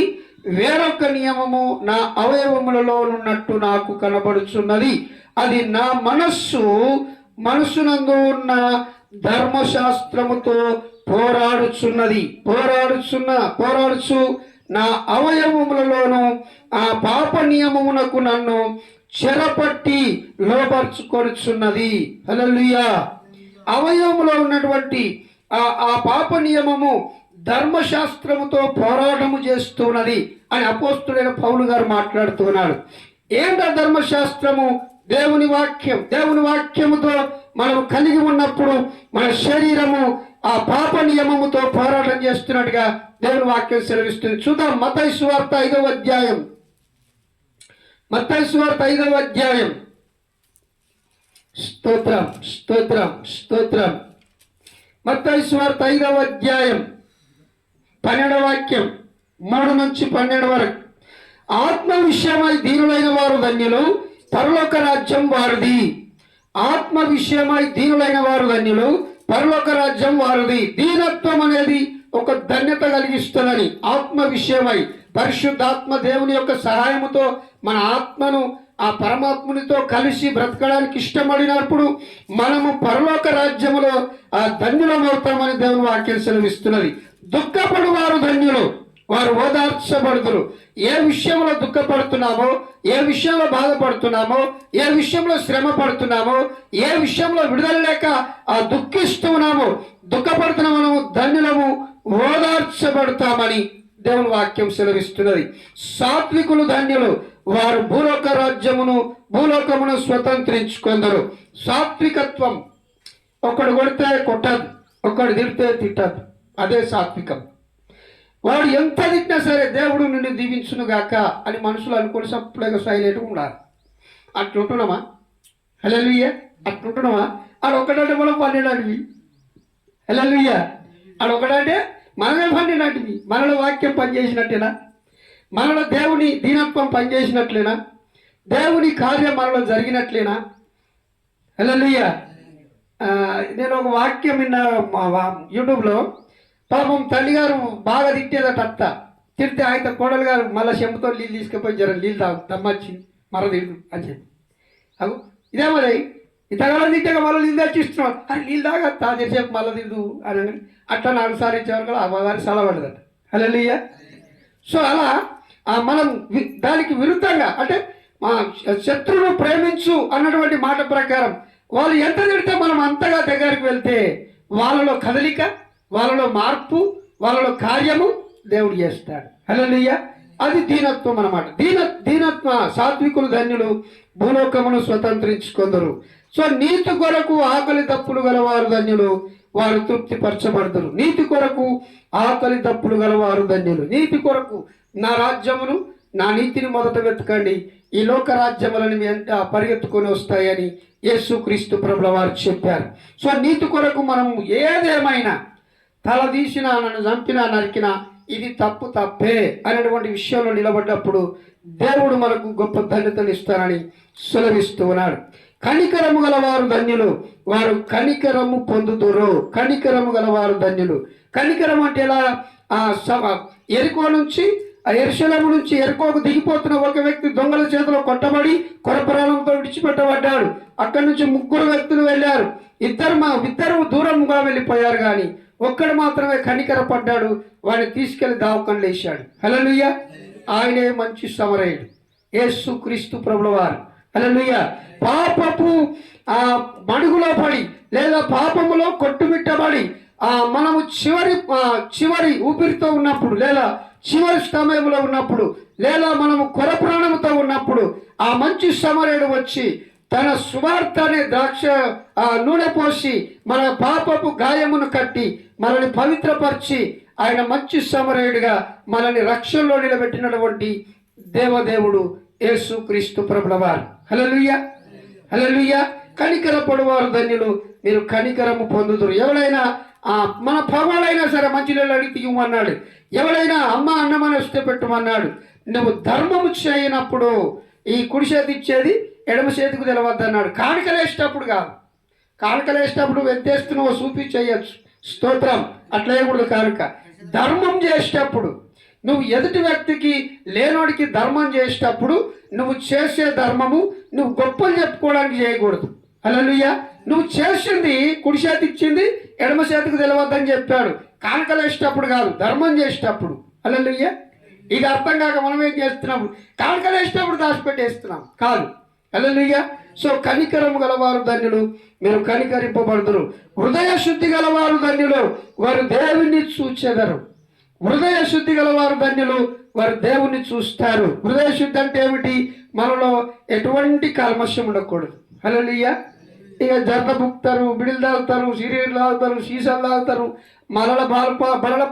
వేరొక నియమము నా అవయవములలో ఉన్నట్టు నాకు కనబడుచున్నది. అది నా మనస్సునందు ఉన్న ధర్మశాస్త్రముతో పోరాడుచు నా అవయవములలోను ఆ పాప నియమమునకు నన్ను చెరపట్టి లోపరుచుకొనుచున్నది. హల్లెలూయా. అవయవములో ఉన్నటువంటి ఆ పాప నియమము ధర్మశాస్త్రముతో పోరాటము చేస్తున్నది అని అపోస్తులైన పౌలు గారు మాట్లాడుతున్నాడు. ఏంటో ధర్మశాస్త్రము? దేవుని వాక్యం. దేవుని వాక్యముతో మనం కలిగి ఉన్నప్పుడు మన శరీరము ఆ పాప నియమముతో పోరాటం చేస్తున్నట్టుగా దేవుని వాక్యం సెలవిస్తుంది. చూద్దాం. మత్తయి సువార్త 5వ అధ్యాయం. స్తోత్రం. మత్తయి సువార్త 5వ అధ్యాయం 12వ వాక్యం, 3 నుంచి 12 వరకు. ఆత్మ విషయమై దీనులైన వారు ధన్యులు, పరలోక రాజ్యం వారిది. ఆత్మ విషయమై దీనులైన వారు ధన్యులు, పరలోక రాజ్యం వారిది. దీనత్వం అనేది ఒక ధన్యత కలిగిస్తుందని ఆత్మ విషయమై పరిశుద్ధాత్మ దేవుని యొక్క సహాయముతో మన ఆత్మను ఆ పరమాత్మునితో కలిసి బ్రతకడానికి ఇష్టపడినప్పుడు మనము పరలోక రాజ్యములో ఆ ధన్యులమవుతామని దేవుని వాక్యం సెలవిస్తున్నది. దుఃఖపడు వారు ధన్యులు, వారు ఓదార్చబడుదురు. ఏ విషయంలో దుఃఖపడుతున్నామో, ఏ విషయంలో బాధపడుతున్నామో, ఏ విషయంలో శ్రమ పడుతున్నామో, ఏ విషయంలో విడుదల లేక ఆ దుఃఖిస్తున్నామో, దుఃఖపడుతున్న మనము ధన్యులము, ఓదార్చబడతామని దేవుని వాక్యం సెలవిస్తున్నది. సాత్వికులు ధన్యులు, వారు భూలోకమును స్వతంత్రించుకుందరు. సాత్వికత్వం, ఒకడు కొడితే కొట్టదు, ఒకడు తిడితే తిట్టదు, అదే సాత్వికం. వాడు ఎంత తిట్టినా సరే దేవుడు నిన్ను దీవించును గాక అని మనుషులు అనుకుని సప్లైగా సైలెంట్గా ఉండాలి. అట్లుంటున్నామా? హల్లెలూయా. అట్లుంటున్నామా? ఆడొక్కడంటే మనం 12 హల్లెలూయా. ఆడొక్కడంటే మనమే 12 మనలో వాక్యం పనిచేసినట్టేనా? మనలో దేవుని దీనత్వం పనిచేసినట్లేనా? దేవుని కార్యం మనలో జరిగినట్లేనా? హల్లెలూయా. నేను ఒక వాక్యం విన్న యూట్యూబ్లో, పాపం తల్లిగారు బాగా తిట్టేదట. అత్త తిడితే ఆయన కోడలు గారు మళ్ళీ చెంపుతో నీళ్ళు తీసుకుపోయి జర నీళ్ళు తాగు తమ్మచ్చింది మర తిడు అని చెప్పి, అవు ఇదే మరి ఇంతకాలం తిట్టాక మళ్ళీ నీళ్ళు తెచ్చిస్తున్నాం, అది నీళ్ళు తాగా తాజేసేపు మళ్ళీ తిడు అని అట్లా 4 సార్లు ఇచ్చేవారు కదా, ఆ వారి సలవడదట. హల్లెలూయా. సో అలా మనం దానికి విరుద్ధంగా, అంటే మా శత్రువును ప్రేమించు అన్నటువంటి మాట ప్రకారం వాళ్ళు ఎంత తిడితే మనం అంతగా దగ్గరికి వెళ్తే వాళ్ళలో కదలిక, వాళ్ళలో మార్పు, వాళ్ళలో కార్యము దేవుడు చేస్తాడు. హల్లెలూయా. అది దీనత్వం అన్నమాట. దీనత్వ సాత్వికులు ధన్యులు, భూలోకమును స్వతంత్రించుకొందరు. సో నీతి కొరకు ఆకలి దప్పులు గలవారు ధన్యులు, వారు తృప్తిపరచబడతారు. నీతి కొరకు ఆకలి దప్పులు గలవారు ధన్యులు. నీతి కొరకు నా రాజ్యమును, నా నీతిని మొదట వెతకండి, ఈ లోక రాజ్యములను మీ అంతా పరిగెత్తుకొని వస్తాయని యేసుక్రీస్తు ప్రభుల వారు చెప్పారు. సో నీతి కొరకు మనం ఏదేమైనా తల తీసినా, నన్ను చంపినా, నరికినా ఇది తప్పే అనేటువంటి విషయంలో నిలబడ్డప్పుడు దేవుడు మనకు గొప్ప ధన్యతను ఇస్తానని సులభిస్తూ ఉన్నాడు. కనికరము గలవారు ధన్యులు, వారు కనికరము పొందుదురు. కనికరము గలవారు ధన్యులు. కనికరం అంటే ఎలా? ఎరికో నుంచి యెరూషలేము నుంచి ఎరుకోకు దిగిపోతున్న ఒక వ్యక్తి దొంగల చేతిలో కొట్టబడి కొరప్రాణంతో విడిచిపెట్టబడ్డాడు. అక్కడి నుంచి 3 వ్యక్తులు వెళ్ళారు. ఇద్దరు దూరంగా వెళ్ళిపోయారు, కానీ ఒక్కడు మాత్రమే కనికరపడ్డాడు. వాడిని తీసుకెళ్లి దావకంలో వేశాడు. హల్లెలూయా. ఆయనే మంచి సమరయుడు, యేసుక్రీస్తు ప్రభుల వారు. హల్లెలూయా. పాపపు మడుగులో పడి లేదా పాపములో కొట్టుమిట్టబడి మనము చివరి ఊపిరితో ఉన్నప్పుడు, లేదా చివరి సమయంలో ఉన్నప్పుడు, లేదా మనము కొర ప్రాణముతో ఉన్నప్పుడు ఆ మంచి సమరయుడు వచ్చి తన సువార్త అనే ద్రాక్ష నూనె పోసి మన పాపపు గాయమును కట్టి మనల్ని పవిత్రపరిచి ఆయన మంచి సమరయుడిగా మనల్ని రక్షణలో నిలబెట్టినటువంటి దేవదేవుడు యేసుక్రీస్తు ప్రభుల వారు. హల్లెలూయా. హల్లెలూయా. కనికరపడువారు ధన్యులు, మీరు కనికరము పొందుదురు. ఎవరైనా మన పగవాళ్ళైనా సరే మంచినీళ్ళు అడిగి తీయమన్నాడు. ఎవరైనా అమ్మ అన్నమని వస్తే పెట్టమన్నాడు. నువ్వు ధర్మము చేయనప్పుడు ఈ కుడి చేతి ఇచ్చేది ఎడమ చేతికి తెలవద్దన్నాడు. కానుకలేసేటప్పుడు కాదు, కానుకలేసేటప్పుడు వ్యత్యాస్తున్నావు చూపి చేయొచ్చు, స్తోత్రం, అట్లా వేయకూడదు. కానుక ధర్మం చేసేటప్పుడు, నువ్వు ఎదుటి వ్యక్తికి లేనోడికి ధర్మం చేసేటప్పుడు నువ్వు చేసే ధర్మము నువ్వు గొప్పలు చెప్పుకోవడానికి చేయకూడదు. హల్లెలూయా. నువ్వు చేసింది కుడి చేతి ఇచ్చింది ఎడమ చేతికి తెలవద్దని చెప్పాడు. కానుకలేసేటప్పుడు కాదు, ధర్మం చేసేటప్పుడు. హల్లెలూయా. ఇది అర్థం కాక మనం ఏం చేస్తున్నాము? కానుకలేసేటప్పుడు దాచిపెట్టేస్తున్నాం కాదు. హల్లెలూయా. సో కనికరము గలవారు ధన్యులు, మీరు కనికరింపబడుదురు. హృదయ శుద్ధి గలవారు ధన్యులు, వారు దేవుణ్ణి చూచెదరు. హృదయ శుద్ధి గలవారు ధన్యులు, వారు దేవుణ్ణి చూస్తారు. హృదయ శుద్ధి అంటే ఏమిటి? మనలో ఎటువంటి కల్మషం ఉండకూడదు. హల్లెలూయా. ఇక జర్ద బుక్తారు, బిడిలు తాగుతారు, సీరియల్ తాగుతారు, సీసాలు తాగుతారు, బలల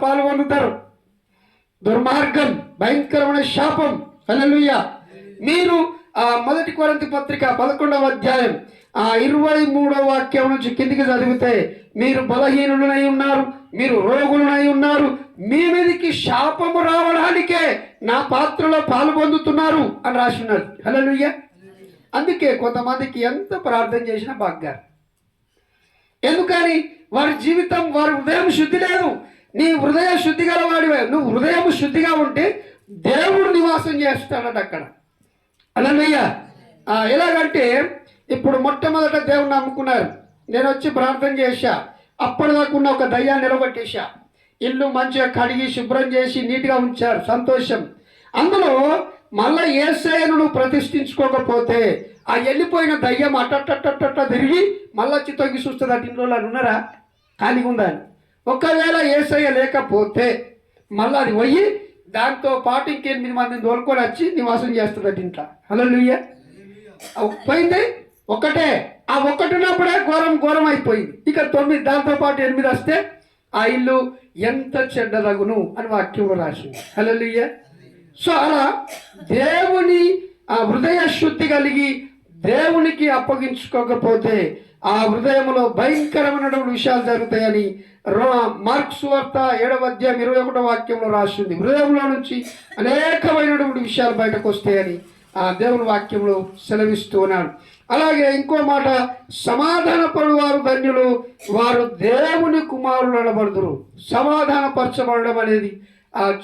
పాలు పొందుతారు. దుర్మార్గం, భయంకరమైన శాపం. హల్లెలూయా. మీరు 1 కొరింథీ పత్రిక 11వ అధ్యాయం 23వ వాక్యం నుంచి కిందికి చదివితే, మీరు బలహీనులనై ఉన్నారు, మీరు రోగులనై ఉన్నారు, మీ మీదకి శాపము రావడానికే నా పాత్రలో పాలు పొందుతున్నారు అని రాసి ఉన్నారు. హల్లెలూయా. అందుకే కొంతమందికి ఎంత ప్రార్థన చేసినా బాగ్గారు. ఎందుకని? వారి జీవితం, వారి హృదయం శుద్ధి లేదు. నీ హృదయ శుద్ధి గల వాడివే. నువ్వు హృదయం శుద్ధిగా ఉంటే దేవుడు నివాసం చేస్తాడట అక్కడ. హల్లెలూయా. ఎలాగంటే ఇప్పుడు మొట్టమొదట దేవుని నమ్ముకున్నారు. నేను వచ్చి ప్రార్థన చేశా, అప్పటిదాకా ఉన్న ఒక దయ్యాన్ని నిలబెట్టేశా. ఇల్లు మంచిగా కడిగి శుభ్రం చేసి నీట్గా ఉంచారు, సంతోషం. అందులో మళ్ళా యేసయ్యను నువ్వు ప్రతిష్ఠించుకోకపోతే ఆ వెళ్ళిపోయిన దయ్యం అట్టట్టట్టట్ట తిరిగి మళ్ళా వచ్చి తొంగి చూస్తుంది. అటు ఇంట్లో ఉన్నారా, ఖాళీగా ఉందని. ఒకవేళ యేసయ్య లేకపోతే మళ్ళీ అది పోయి దాంతో పాటు ఇంకెనిమిది మందిని తోలుకొని వచ్చి నివాసం చేస్తుంది అటు ఇంట్లో. హల్లెలూయా. పోయింది ఒకటే. ఆ ఒక్కటి ఉన్నప్పుడే ఘోరం అయిపోయింది. ఇక 9 దాంతో పాటు 8 వస్తే ఆ ఇల్లు ఎంత చెడ్డదగును అని వాక్యంలో రాసింది. హల్లెలూయా. సో అలా దేవుని ఆ హృదయ శుద్ధి కలిగి దేవునికి అప్పగించుకోకపోతే ఆ హృదయంలో భయంకరమైనటువంటి విషయాలు జరుగుతాయని మార్క్స్ వార్త 7వ అధ్యాయం 21వ వాక్యంలో రాసింది. హృదయంలో నుంచి అనేకమైనటువంటి విషయాలు బయటకు వస్తాయని ఆ దేవుని వాక్యంలో సెలవిస్తూ ఉన్నాడు. అలాగే ఇంకో మాట, సమాధానపడువారు ధన్యులు, వారు దేవుని కుమారులు అనబడుదురు. సమాధానపరచబడడం అనేది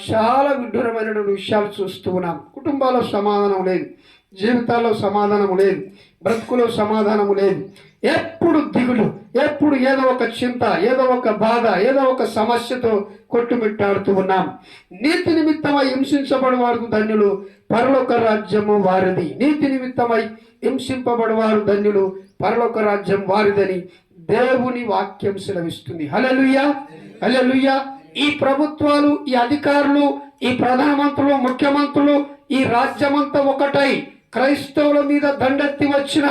చాలా విడ్డూరమైనటువంటి విషయాలు చూస్తూ ఉన్నాం. కుటుంబాల్లో సమాధానం లేదు, జీవితాల్లో సమాధానము లేదు, బ్రతుకులో సమాధానము లేదు. ఎప్పుడు దిగులు, ఎప్పుడు ఏదో ఒక చింత, ఏదో ఒక బాధ, ఏదో ఒక సమస్యతో కొట్టుమిట్టాడుతూ ఉన్నాం. నీతి నిమిత్తమై హింసించబడేవారు ధన్యులు, పరలోక రాజ్యము వారిది. నీతి నిమిత్తమై హింసింపబడేవారు ధన్యులు, పరలోక రాజ్యం వారిదని దేవుని వాక్యం సెలవిస్తుంది. హల్లెలూయా, హల్లెలూయా. ఈ ప్రభుత్వాలు, ఈ అధికారులు, ఈ ప్రధానమంత్రులు, ముఖ్యమంత్రులు, ఈ రాజ్యమంతా ఒకటై క్రైస్తవుల మీద దండెత్తి వచ్చిన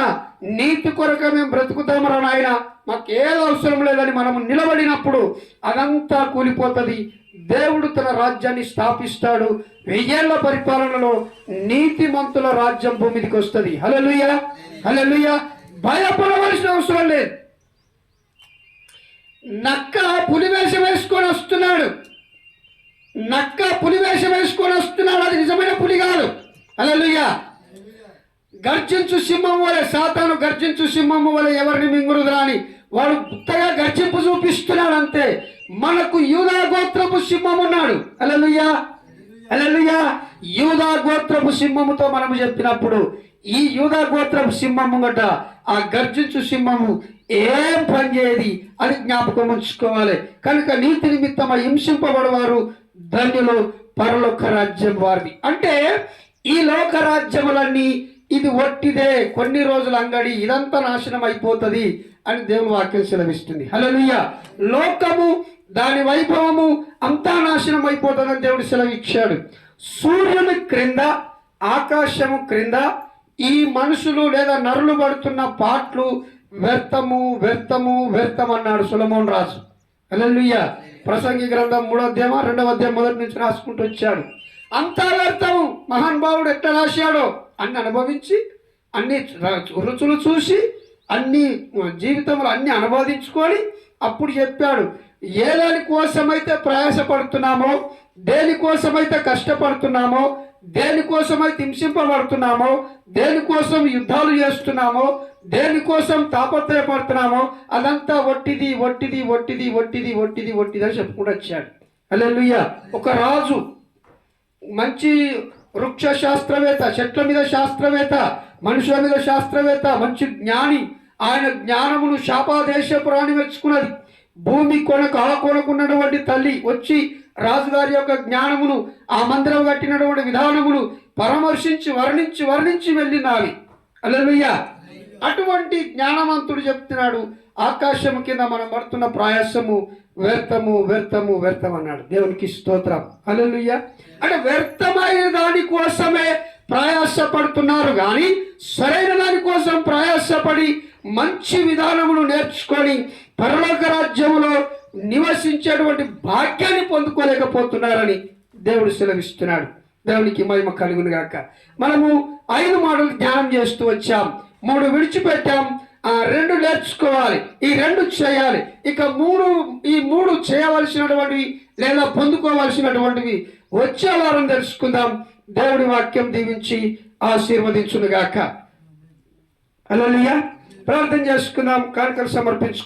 నీతి కొరకు మేము బ్రతుకుతామరా నాయన, మాకు ఏదో అవసరం లేదని మనము నిలబడినప్పుడు అదంతా కూలిపోతుంది. దేవుడు తన రాజ్యాన్ని స్థాపిస్తాడు. 1000 ఏళ్ల పరిపాలనలో నీతిమంతుల రాజ్యం భూమికి వస్తుంది. హల్లెలూయా, హల్లెలూయా. భయపడవలసిన అవసరం లేదు. నక్క పులివేషం వేసుకొని వస్తున్నాడు, నక్క పులివేషం వేసుకొని వస్తున్నాడు. అది నిజమైన పులి కాదు. హల్లెలూయా. గర్జించు సింహం వలె, సాతాను గర్జించు సింహం వలె ఎవరిని మింగురుదురా అని వాడు గుత్తగా గర్జింపు చూపిస్తున్నాడు అంతే. మనకు యూదా గోత్రపు సింహం ఉన్నాడు. హల్లెలూయా, హల్లెలూయా. యూదా గోత్రపు సింహముతో మనము చెప్పినప్పుడు ఈ యూదా గోత్రపు సింహము గట ఆ గర్జించు సింహము ఏం పని చేయది అని జ్ఞాపకం ఉంచుకోవాలి. కనుక నీతి నిమిత్తం హింసింపబడేవారు ధన్యులు, పరలోక రాజ్యం వారిది. అంటే ఈ లోక రాజ్యములన్నీ ఇది ఒట్టిదే, కొన్ని రోజుల అంగడి, ఇదంతా నాశనం అయిపోతుంది అని దేవుని వాక్యం సెలవిస్తుంది. హల్లెలూయా. లోకము, దాని వైభవము అంతా నాశనం అయిపోతుందని దేవుడు సెలవిచ్చాడు. సూర్యుని క్రింద, ఆకాశము క్రింద ఈ మనుషులు లేదా నరులు పడుతున్న పాటలు వ్యర్థము వ్యర్థము వ్యర్థం అన్నాడు సొలొమోను రాజు. హల్లెలూయా. ప్రసంగి గ్రంథం 3వ అధ్యాయం 2వ అధ్యాయం మొదటి నుంచి రాసుకుంటూ వచ్చాడు. అంతా వ్యర్థము. మహానుభావుడు ఎట్లా రాశాడో అన్ని అనుభవించి, అన్ని రుచులు చూసి, అన్ని జీవితంలో అన్ని అనుభవించుకొని అప్పుడు చెప్పాడు, ఏ దాని కోసమైతే ప్రయాసపడుతున్నామో, దేనికోసమైతే కష్టపడుతున్నామో, దేనికోసమైతే హింసింపబడుతున్నామో, దేనికోసం యుద్ధాలు చేస్తున్నామో, దేనికోసం తాపత్రయపడుతున్నామో అదంతా ఒట్టిది ఒట్టిది ఒట్టిది ఒట్టిది ఒట్టిది ఒట్టిది అని చెప్పుకుంటూ వచ్చాడు. హల్లెలూయా. ఒక రాజు, మంచి వృక్ష శాస్త్రవేత్త, చెట్ల మీద శాస్త్రవేత్త, మనుషుల మీద శాస్త్రవేత్త, మంచి జ్ఞాని. ఆయన జ్ఞానమును శాపాదేశపు రాణి మెచ్చుకున్నది. భూమి కొనకు ఆ కొనకున్నటువంటి తల్లి వచ్చి రాజుగారి యొక్క జ్ఞానమును, ఆ మందిరం కట్టినటువంటి విధానమును పరామర్శించి వర్ణించి వర్ణించి వెళ్ళినావి. హల్లెలూయా. అటువంటి జ్ఞానవంతుడు చెప్తున్నాడు, ఆకాశము కింద మనం పడుతున్న ప్రయాసము వ్యర్థము వ్యర్థము వ్యర్థం అన్నాడు. దేవునికి స్తోత్రం. హల్లెలూయా. అంటే వ్యర్థమైన దానికోసమే ప్రయాసపడుతున్నారు కానీ సరైన దానికోసం ప్రయాసపడి మంచి విధానమును నేర్చుకొని పరలోక రాజ్యములో నివసించేటువంటి భాగ్యాన్ని పొందుకోలేకపోతున్నారని దేవుడు సెలవిస్తున్నాడు. దేవునికి మహిమ కలుగును గాక. మనము 5 మాటలు ధ్యానం చేస్తూ వచ్చాం. 3 విడిచిపెట్టాం, 2 నేర్చుకోవాలి, ఈ 2 చేయాలి. ఇక ఈ 3 చేయవలసినటువంటివి లేదా పొందుకోవలసినటువంటివి వచ్చే వారం తెలుసుకుందాం. దేవుడి వాక్యం దీవించి ఆశీర్వదించును గాక. హల్లెలూయా. ప్రార్థన చేసుకుందాం, కానుకలు సమర్పించుకుందాం.